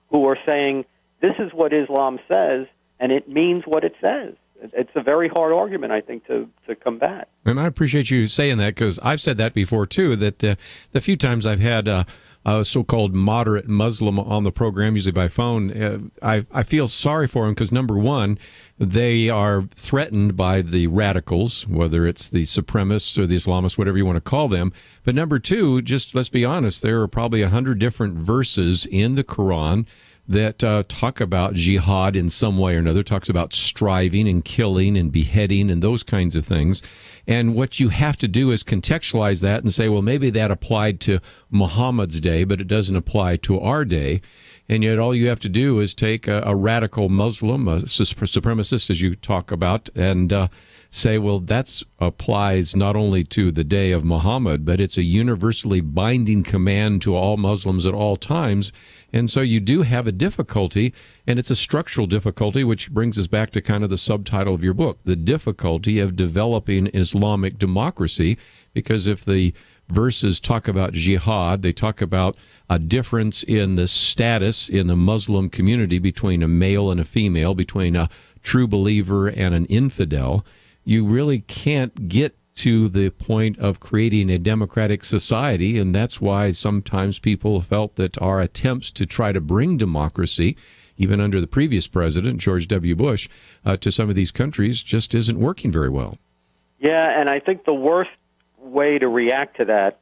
who are saying, this is what Islam says, and it means what it says. It's a very hard argument, I think, to combat. And I appreciate you saying that, because I've said that before, too, that the few times I've had a so-called moderate Muslim on the program, usually by phone, I feel sorry for them because, number one, they are threatened by the radicals, whether it's the supremacists or the Islamists, whatever you want to call them. But number two, just let's be honest, there are probably 100 different verses in the Quran that talk about jihad in some way or another, talks about striving and killing and beheading and those kinds of things. And what you have to do is contextualize that and say, well, maybe that applied to Muhammad's day, but it doesn't apply to our day. And yet all you have to do is take a radical Muslim, a supremacist, as you talk about, and say, well, that applies not only to the day of Muhammad, but it's a universally binding command to all Muslims at all times. And so you do have a difficulty, and it's a structural difficulty, which brings us back to kind of the subtitle of your book, the difficulty of developing Islamic democracy, because if the verses talk about jihad, they talk about a difference in the status in the Muslim community between a male and a female, between a true believer and an infidel. You really can't get to the point of creating a democratic society, and that's why sometimes people felt that our attempts to try to bring democracy, even under the previous president, George W. Bush, to some of these countries just isn't working very well. Yeah, and I think the worst way to react to that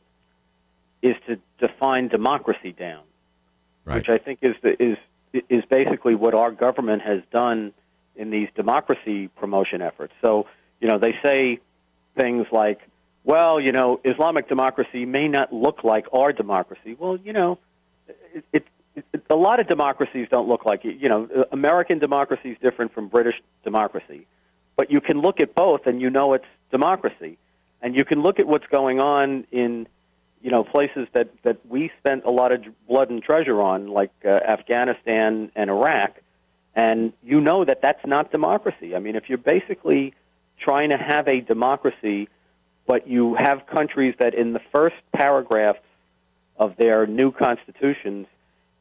is to define democracy down, which I think is basically what our government has done in these democracy promotion efforts. So, they say things like, well, Islamic democracy may not look like our democracy. Well, a lot of democracies don't look like it. American democracy is different from British democracy. But you can look at both and it's democracy. And you can look at what's going on in, places that we spent a lot of blood and treasure on, like Afghanistan and Iraq, and that's not democracy. I mean, if you're basically trying to have a democracy, but you have countries that in the first paragraph of their new constitutions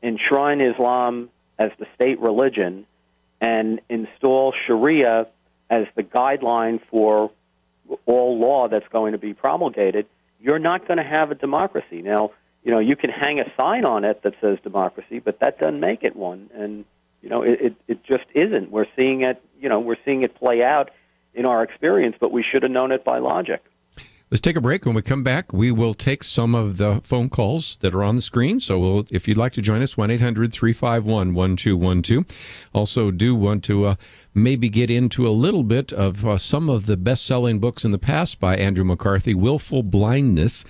enshrine Islam as the state religion and install Sharia as the guideline for all law that's going to be promulgated, you're not going to have a democracy. Now, you can hang a sign on it that says democracy, but that doesn't make it one. And, it just isn't. We're seeing it play out in our experience, but we should have known it by logic. Let's take a break. When we come back, we will take some of the phone calls that are on the screen. So if you'd like to join us, 1-800-351-1212. Also do want to maybe get into a little bit of some of the best-selling books in the past by Andrew McCarthy, Willful Blindness.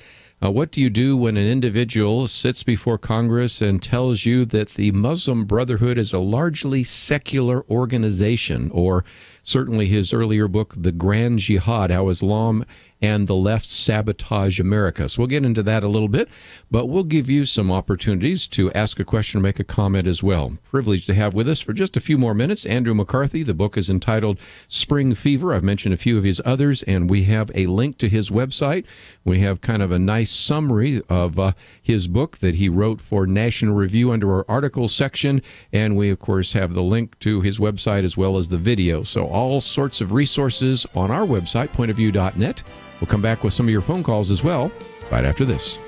What do you do when an individual sits before Congress and tells you that the Muslim Brotherhood is a largely secular organization, or certainly his earlier book, The Grand Jihad, How Islam and the Left Sabotage America? So we'll get into that a little bit, but we'll give you some opportunities to ask a question or make a comment as well. Privileged to have with us for just a few more minutes Andrew McCarthy. The book is entitled Spring Fever. I've mentioned a few of his others, and we have a link to his website. We have kind of a nice summary of his book that he wrote for National Review under our articles section, and we, of course, have the link to his website as well as the video. So all sorts of resources on our website, pointofview.net. We'll come back with some of your phone calls as well right after this.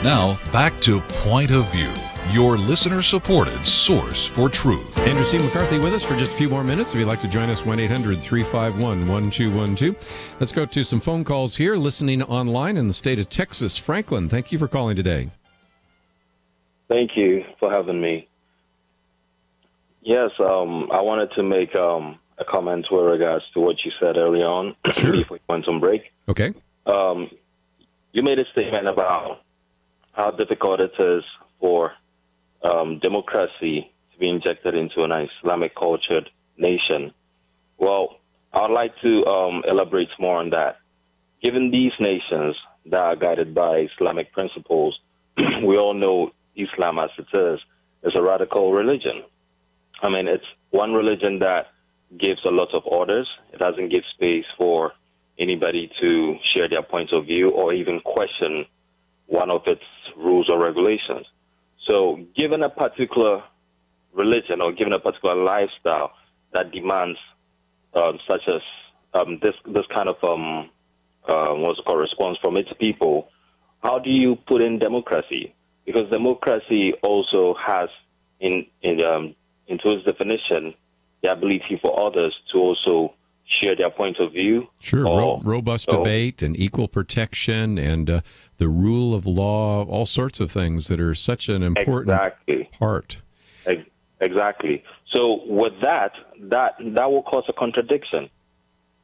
Now, back to Point of View, your listener-supported source for truth. Andrew C. McCarthy with us for just a few more minutes. If you'd like to join us, 1-800-351-1212. Let's go to some phone calls here. Listening online in the state of Texas. Franklin, thank you for calling today. Thank you for having me. Yes, I wanted to make a comment with regards to what you said earlier on before we went on break. Okay. You made a statement about how difficult it is for democracy to be injected into an Islamic cultured nation. Well, I'd like to elaborate more on that. Given these nations that are guided by Islamic principles, we all know Islam as it is a radical religion. I mean, it's one religion that gives a lot of orders. It doesn't give space for anybody to share their point of view or even question one of its rules or regulations. So given a particular religion or given a particular lifestyle that demands such as this kind of what's it called, response from its people, how do you put in democracy? Because democracy also has into its definition the ability for others to also share their point of view. Sure, robust debate and equal protection and the rule of law, all sorts of things that are such an important part. Exactly. So with that will cause a contradiction.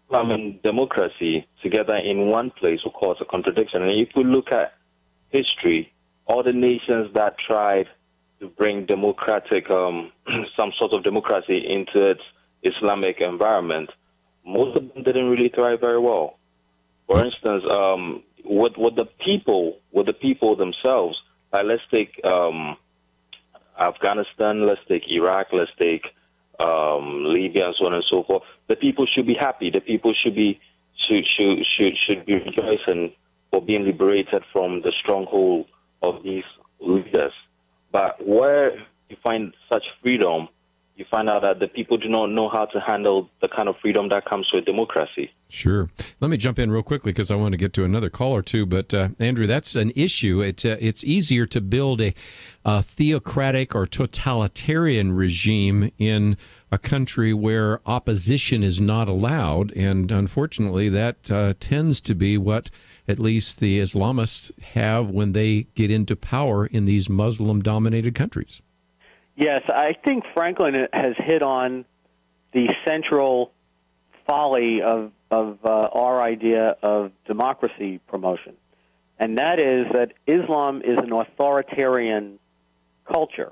I mean, democracy together in one place will cause a contradiction. And if we look at history, all the nations that tried to bring democratic, some sort of democracy into its Islamic environment, most of them didn't really thrive very well. For instance, with the people themselves, let's take Afghanistan, let's take Iraq, let's take Libya, and so on and so forth. The people should be happy. The people should be rejoicing for being liberated from the stronghold of these leaders. But where you find such freedom, you find out that the people do not know how to handle the kind of freedom that comes with democracy. Sure. Let me jump in real quickly because I want to get to another call or two. But, Andrew, that's an issue. It's easier to build a theocratic or totalitarian regime in a country where opposition is not allowed. And unfortunately, that tends to be what at least the Islamists have when they get into power in these Muslim-dominated countries. Yes, I think Franklin has hit on the central folly of our idea of democracy promotion, and that is that Islam is an authoritarian culture,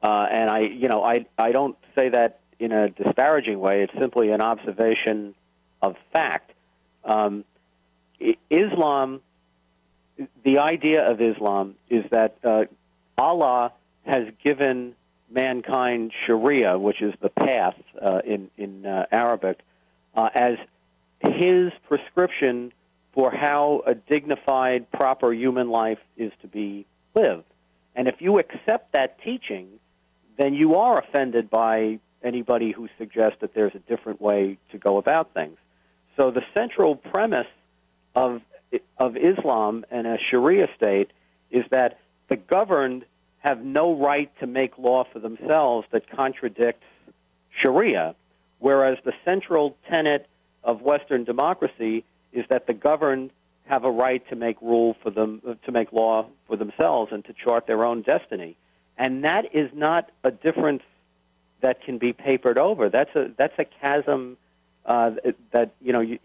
and I don't say that in a disparaging way. It's simply an observation of fact. Islam, the idea of Islam is that Allah has given mankind Sharia, which is the path in Arabic, as his prescription for how a dignified, proper human life is to be lived. And if you accept that teaching, then you are offended by anybody who suggests that there's a different way to go about things. So the central premise of Islam and a Sharia state is that the governed have no right to make law for themselves that contradicts Sharia, whereas the central tenet of Western democracy is that the governed have a right to make law for themselves and to chart their own destiny. And that is not a difference that can be papered over. That's a chasm that you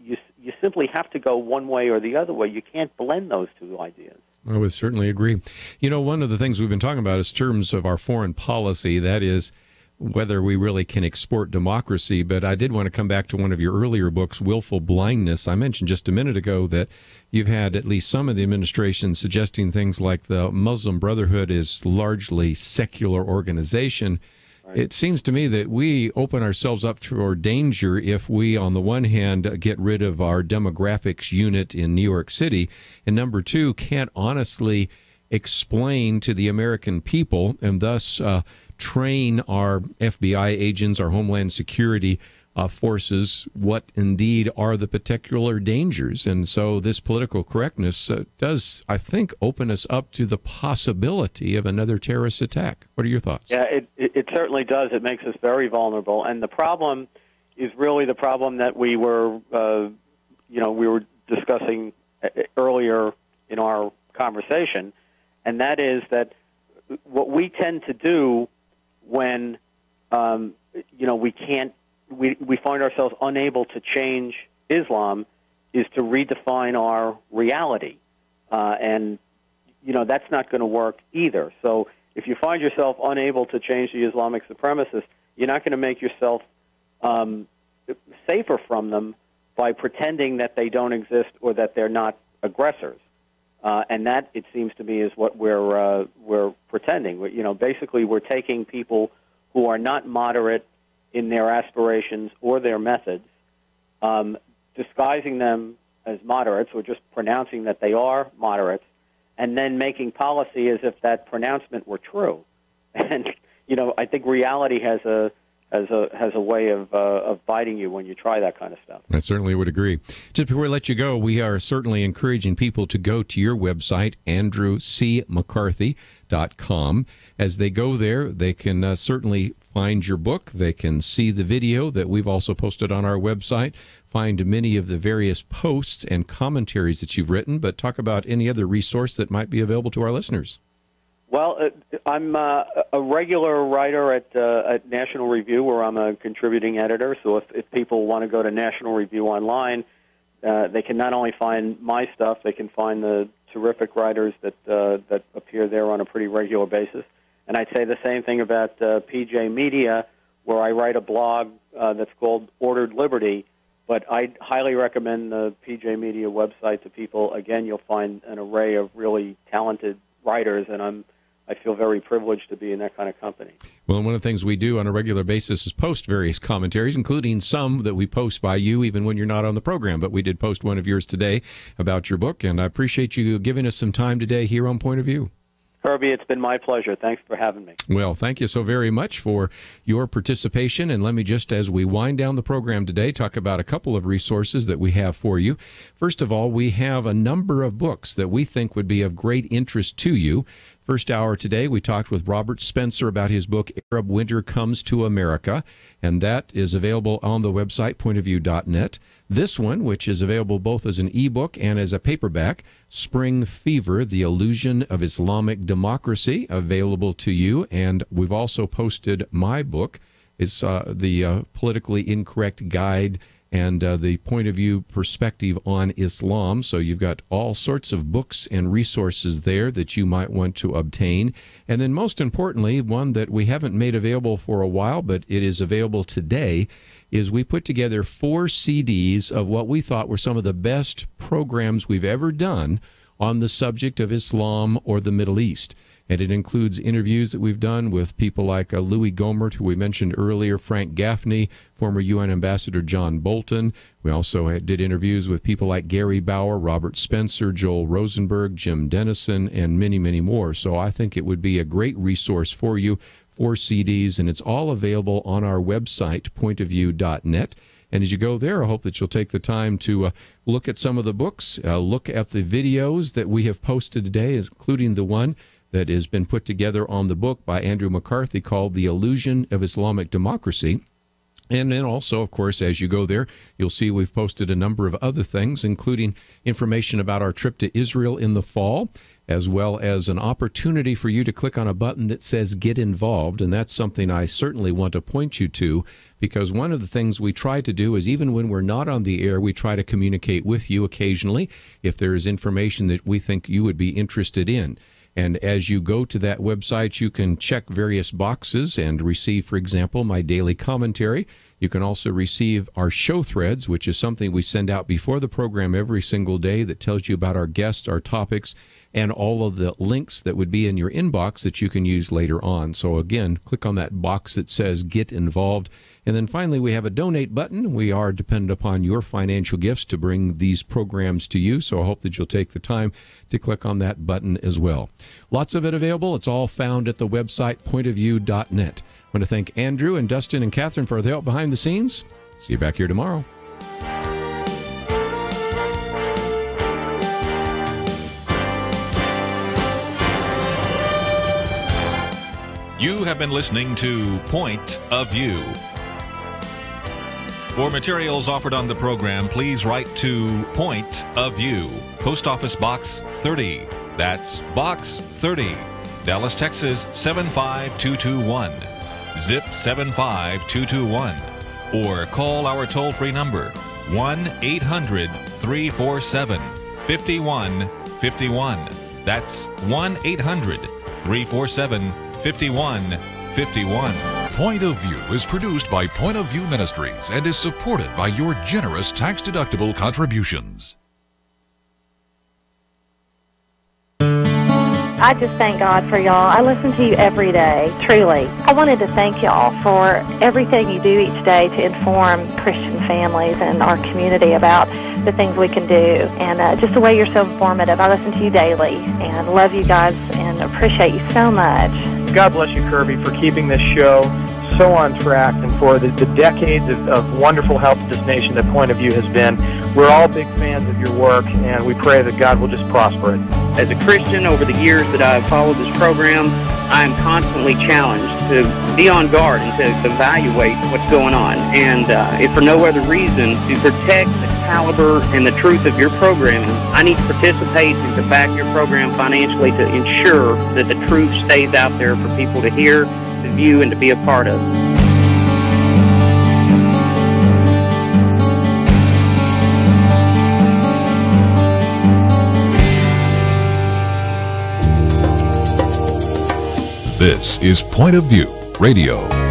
simply have to go one way or the other way. You can't blend those two ideas. I would certainly agree. You know, one of the things we've been talking about is terms of our foreign policy, that is whether we really can export democracy. But I did want to come back to one of your earlier books, Willful Blindness. I mentioned just a minute ago that you've had at least some of the administration suggesting things like the Muslim Brotherhood is largely secular organization. It seems to me that we open ourselves up for danger if we, on the one hand, get rid of our demographics unit in New York City, and number two, can't honestly explain to the American people and thus train our FBI agents, our Homeland Security forces, what indeed are the particular dangers. And so this political correctness does, I think, open us up to the possibility of another terrorist attack. What are your thoughts? Yeah, it certainly does. It makes us very vulnerable. And the problem is really the problem that we were discussing earlier in our conversation, and that is that what we tend to do when we find ourselves unable to change Islam is to redefine our reality. And that's not going to work either. So if you find yourself unable to change the Islamic supremacists, you're not going to make yourself safer from them by pretending that they don't exist or that they're not aggressors. And that, it seems to me, is what we're pretending. Basically, we're taking people who are not moderate in their aspirations or their methods, disguising them as moderates, or just pronouncing that they are moderates, and then making policy as if that pronouncement were true. And I think reality has a way of biting you when you try that kind of stuff. I certainly would agree. Just before we let you go, we are certainly encouraging people to go to your website, andrewcmccarthy.com. As they go there, they can certainly find your book. They can see the video that we've also posted on our website, find many of the various posts and commentaries that you've written, but talk about any other resource that might be available to our listeners. Well, I'm a regular writer at National Review, where I'm a contributing editor. So if people want to go to National Review online, they can not only find my stuff, they can find the terrific writers that appear there on a pretty regular basis. And I'd say the same thing about PJ Media, where I write a blog that's called Ordered Liberty. But I highly recommend the PJ Media website to people. Again, you'll find an array of really talented writers, and I feel very privileged to be in that kind of company. Well, one of the things we do on a regular basis is post various commentaries, including some that we post by you even when you're not on the program. But we did post one of yours today about your book, and I appreciate you giving us some time today here on Point of View. Kerby, it's been my pleasure. Thanks for having me. Well, thank you so very much for your participation. And let me just, as we wind down the program today, talk about a couple of resources that we have for you. First of all, we have a number of books that we think would be of great interest to you. First hour today, we talked with Robert Spencer about his book, Arab Winter Comes to America, and that is available on the website, pointofview.net. This one, which is available both as an ebook and as a paperback, Spring Fever, The Illusion of Islamic Democracy, available to you. And we've also posted my book. It's the Politically Incorrect Guide and the Point of View Perspective on Islam. So you've got all sorts of books and resources there that you might want to obtain. And then most importantly, one that we haven't made available for a while, but it is available today, is we put together 4 CDs of what we thought were some of the best programs we've ever done on the subject of Islam or the Middle East. And it includes interviews that we've done with people like Louis Gohmert, who we mentioned earlier, Frank Gaffney, former UN Ambassador John Bolton. We also did interviews with people like Gary Bauer, Robert Spencer, Joel Rosenberg, Jim Dennison, and many, many more. So I think it would be a great resource for you, 4 CDs, and it's all available on our website, pointofview.net. And as you go there, I hope that you'll take the time to look at some of the books, look at the videos that we have posted today, including the one that has been put together on the book by Andrew McCarthy called The Illusion of Islamic Democracy. And then also, of course, as you go there, you'll see we've posted a number of other things, including information about our trip to Israel in the fall, as well as an opportunity for you to click on a button that says Get Involved. And that's something I certainly want to point you to, because one of the things we try to do is, even when we're not on the air, we try to communicate with you occasionally if there is information that we think you would be interested in. And as you go to that website, you can check various boxes and receive, for example, my daily commentary. You can also receive our show threads, which is something we send out before the program every single day that tells you about our guests, our topics, and all of the links that would be in your inbox that you can use later on. So again, click on that box that says Get Involved. And then finally, we have a donate button. We are dependent upon your financial gifts to bring these programs to you, so I hope that you'll take the time to click on that button as well. Lots of it available. It's all found at the website, pointofview.net. I want to thank Andrew and Dustin and Catherine for the help behind the scenes. See you back here tomorrow. You have been listening to Point of View. For materials offered on the program, please write to Point of View, Post Office Box 30. That's Box 30, Dallas, Texas 75221. Zip 75221. Or call our toll-free number 1-800-347-5151. That's 1-800-347-5151. Point of View is produced by Point of View Ministries and is supported by your generous tax-deductible contributions. I just thank God for y'all. I listen to you every day, truly. I wanted to thank y'all for everything you do each day to inform Christian families and our community about the things we can do, and just the way you're so informative. I listen to you daily and love you guys and appreciate you so much. God bless you, Kerby, for keeping this show so on track and for the decades of wonderful help to this nation that Point of View has been. We're all big fans of your work, and we pray that God will just prosper it. As a Christian, over the years that I've followed this program, I am constantly challenged to be on guard and to evaluate what's going on. And if for no other reason, to protect the caliber and the truth of your programming, I need to participate and to back your program financially to ensure that the truth stays out there for people to hear, to view, and to be a part of. This is Point of View Radio.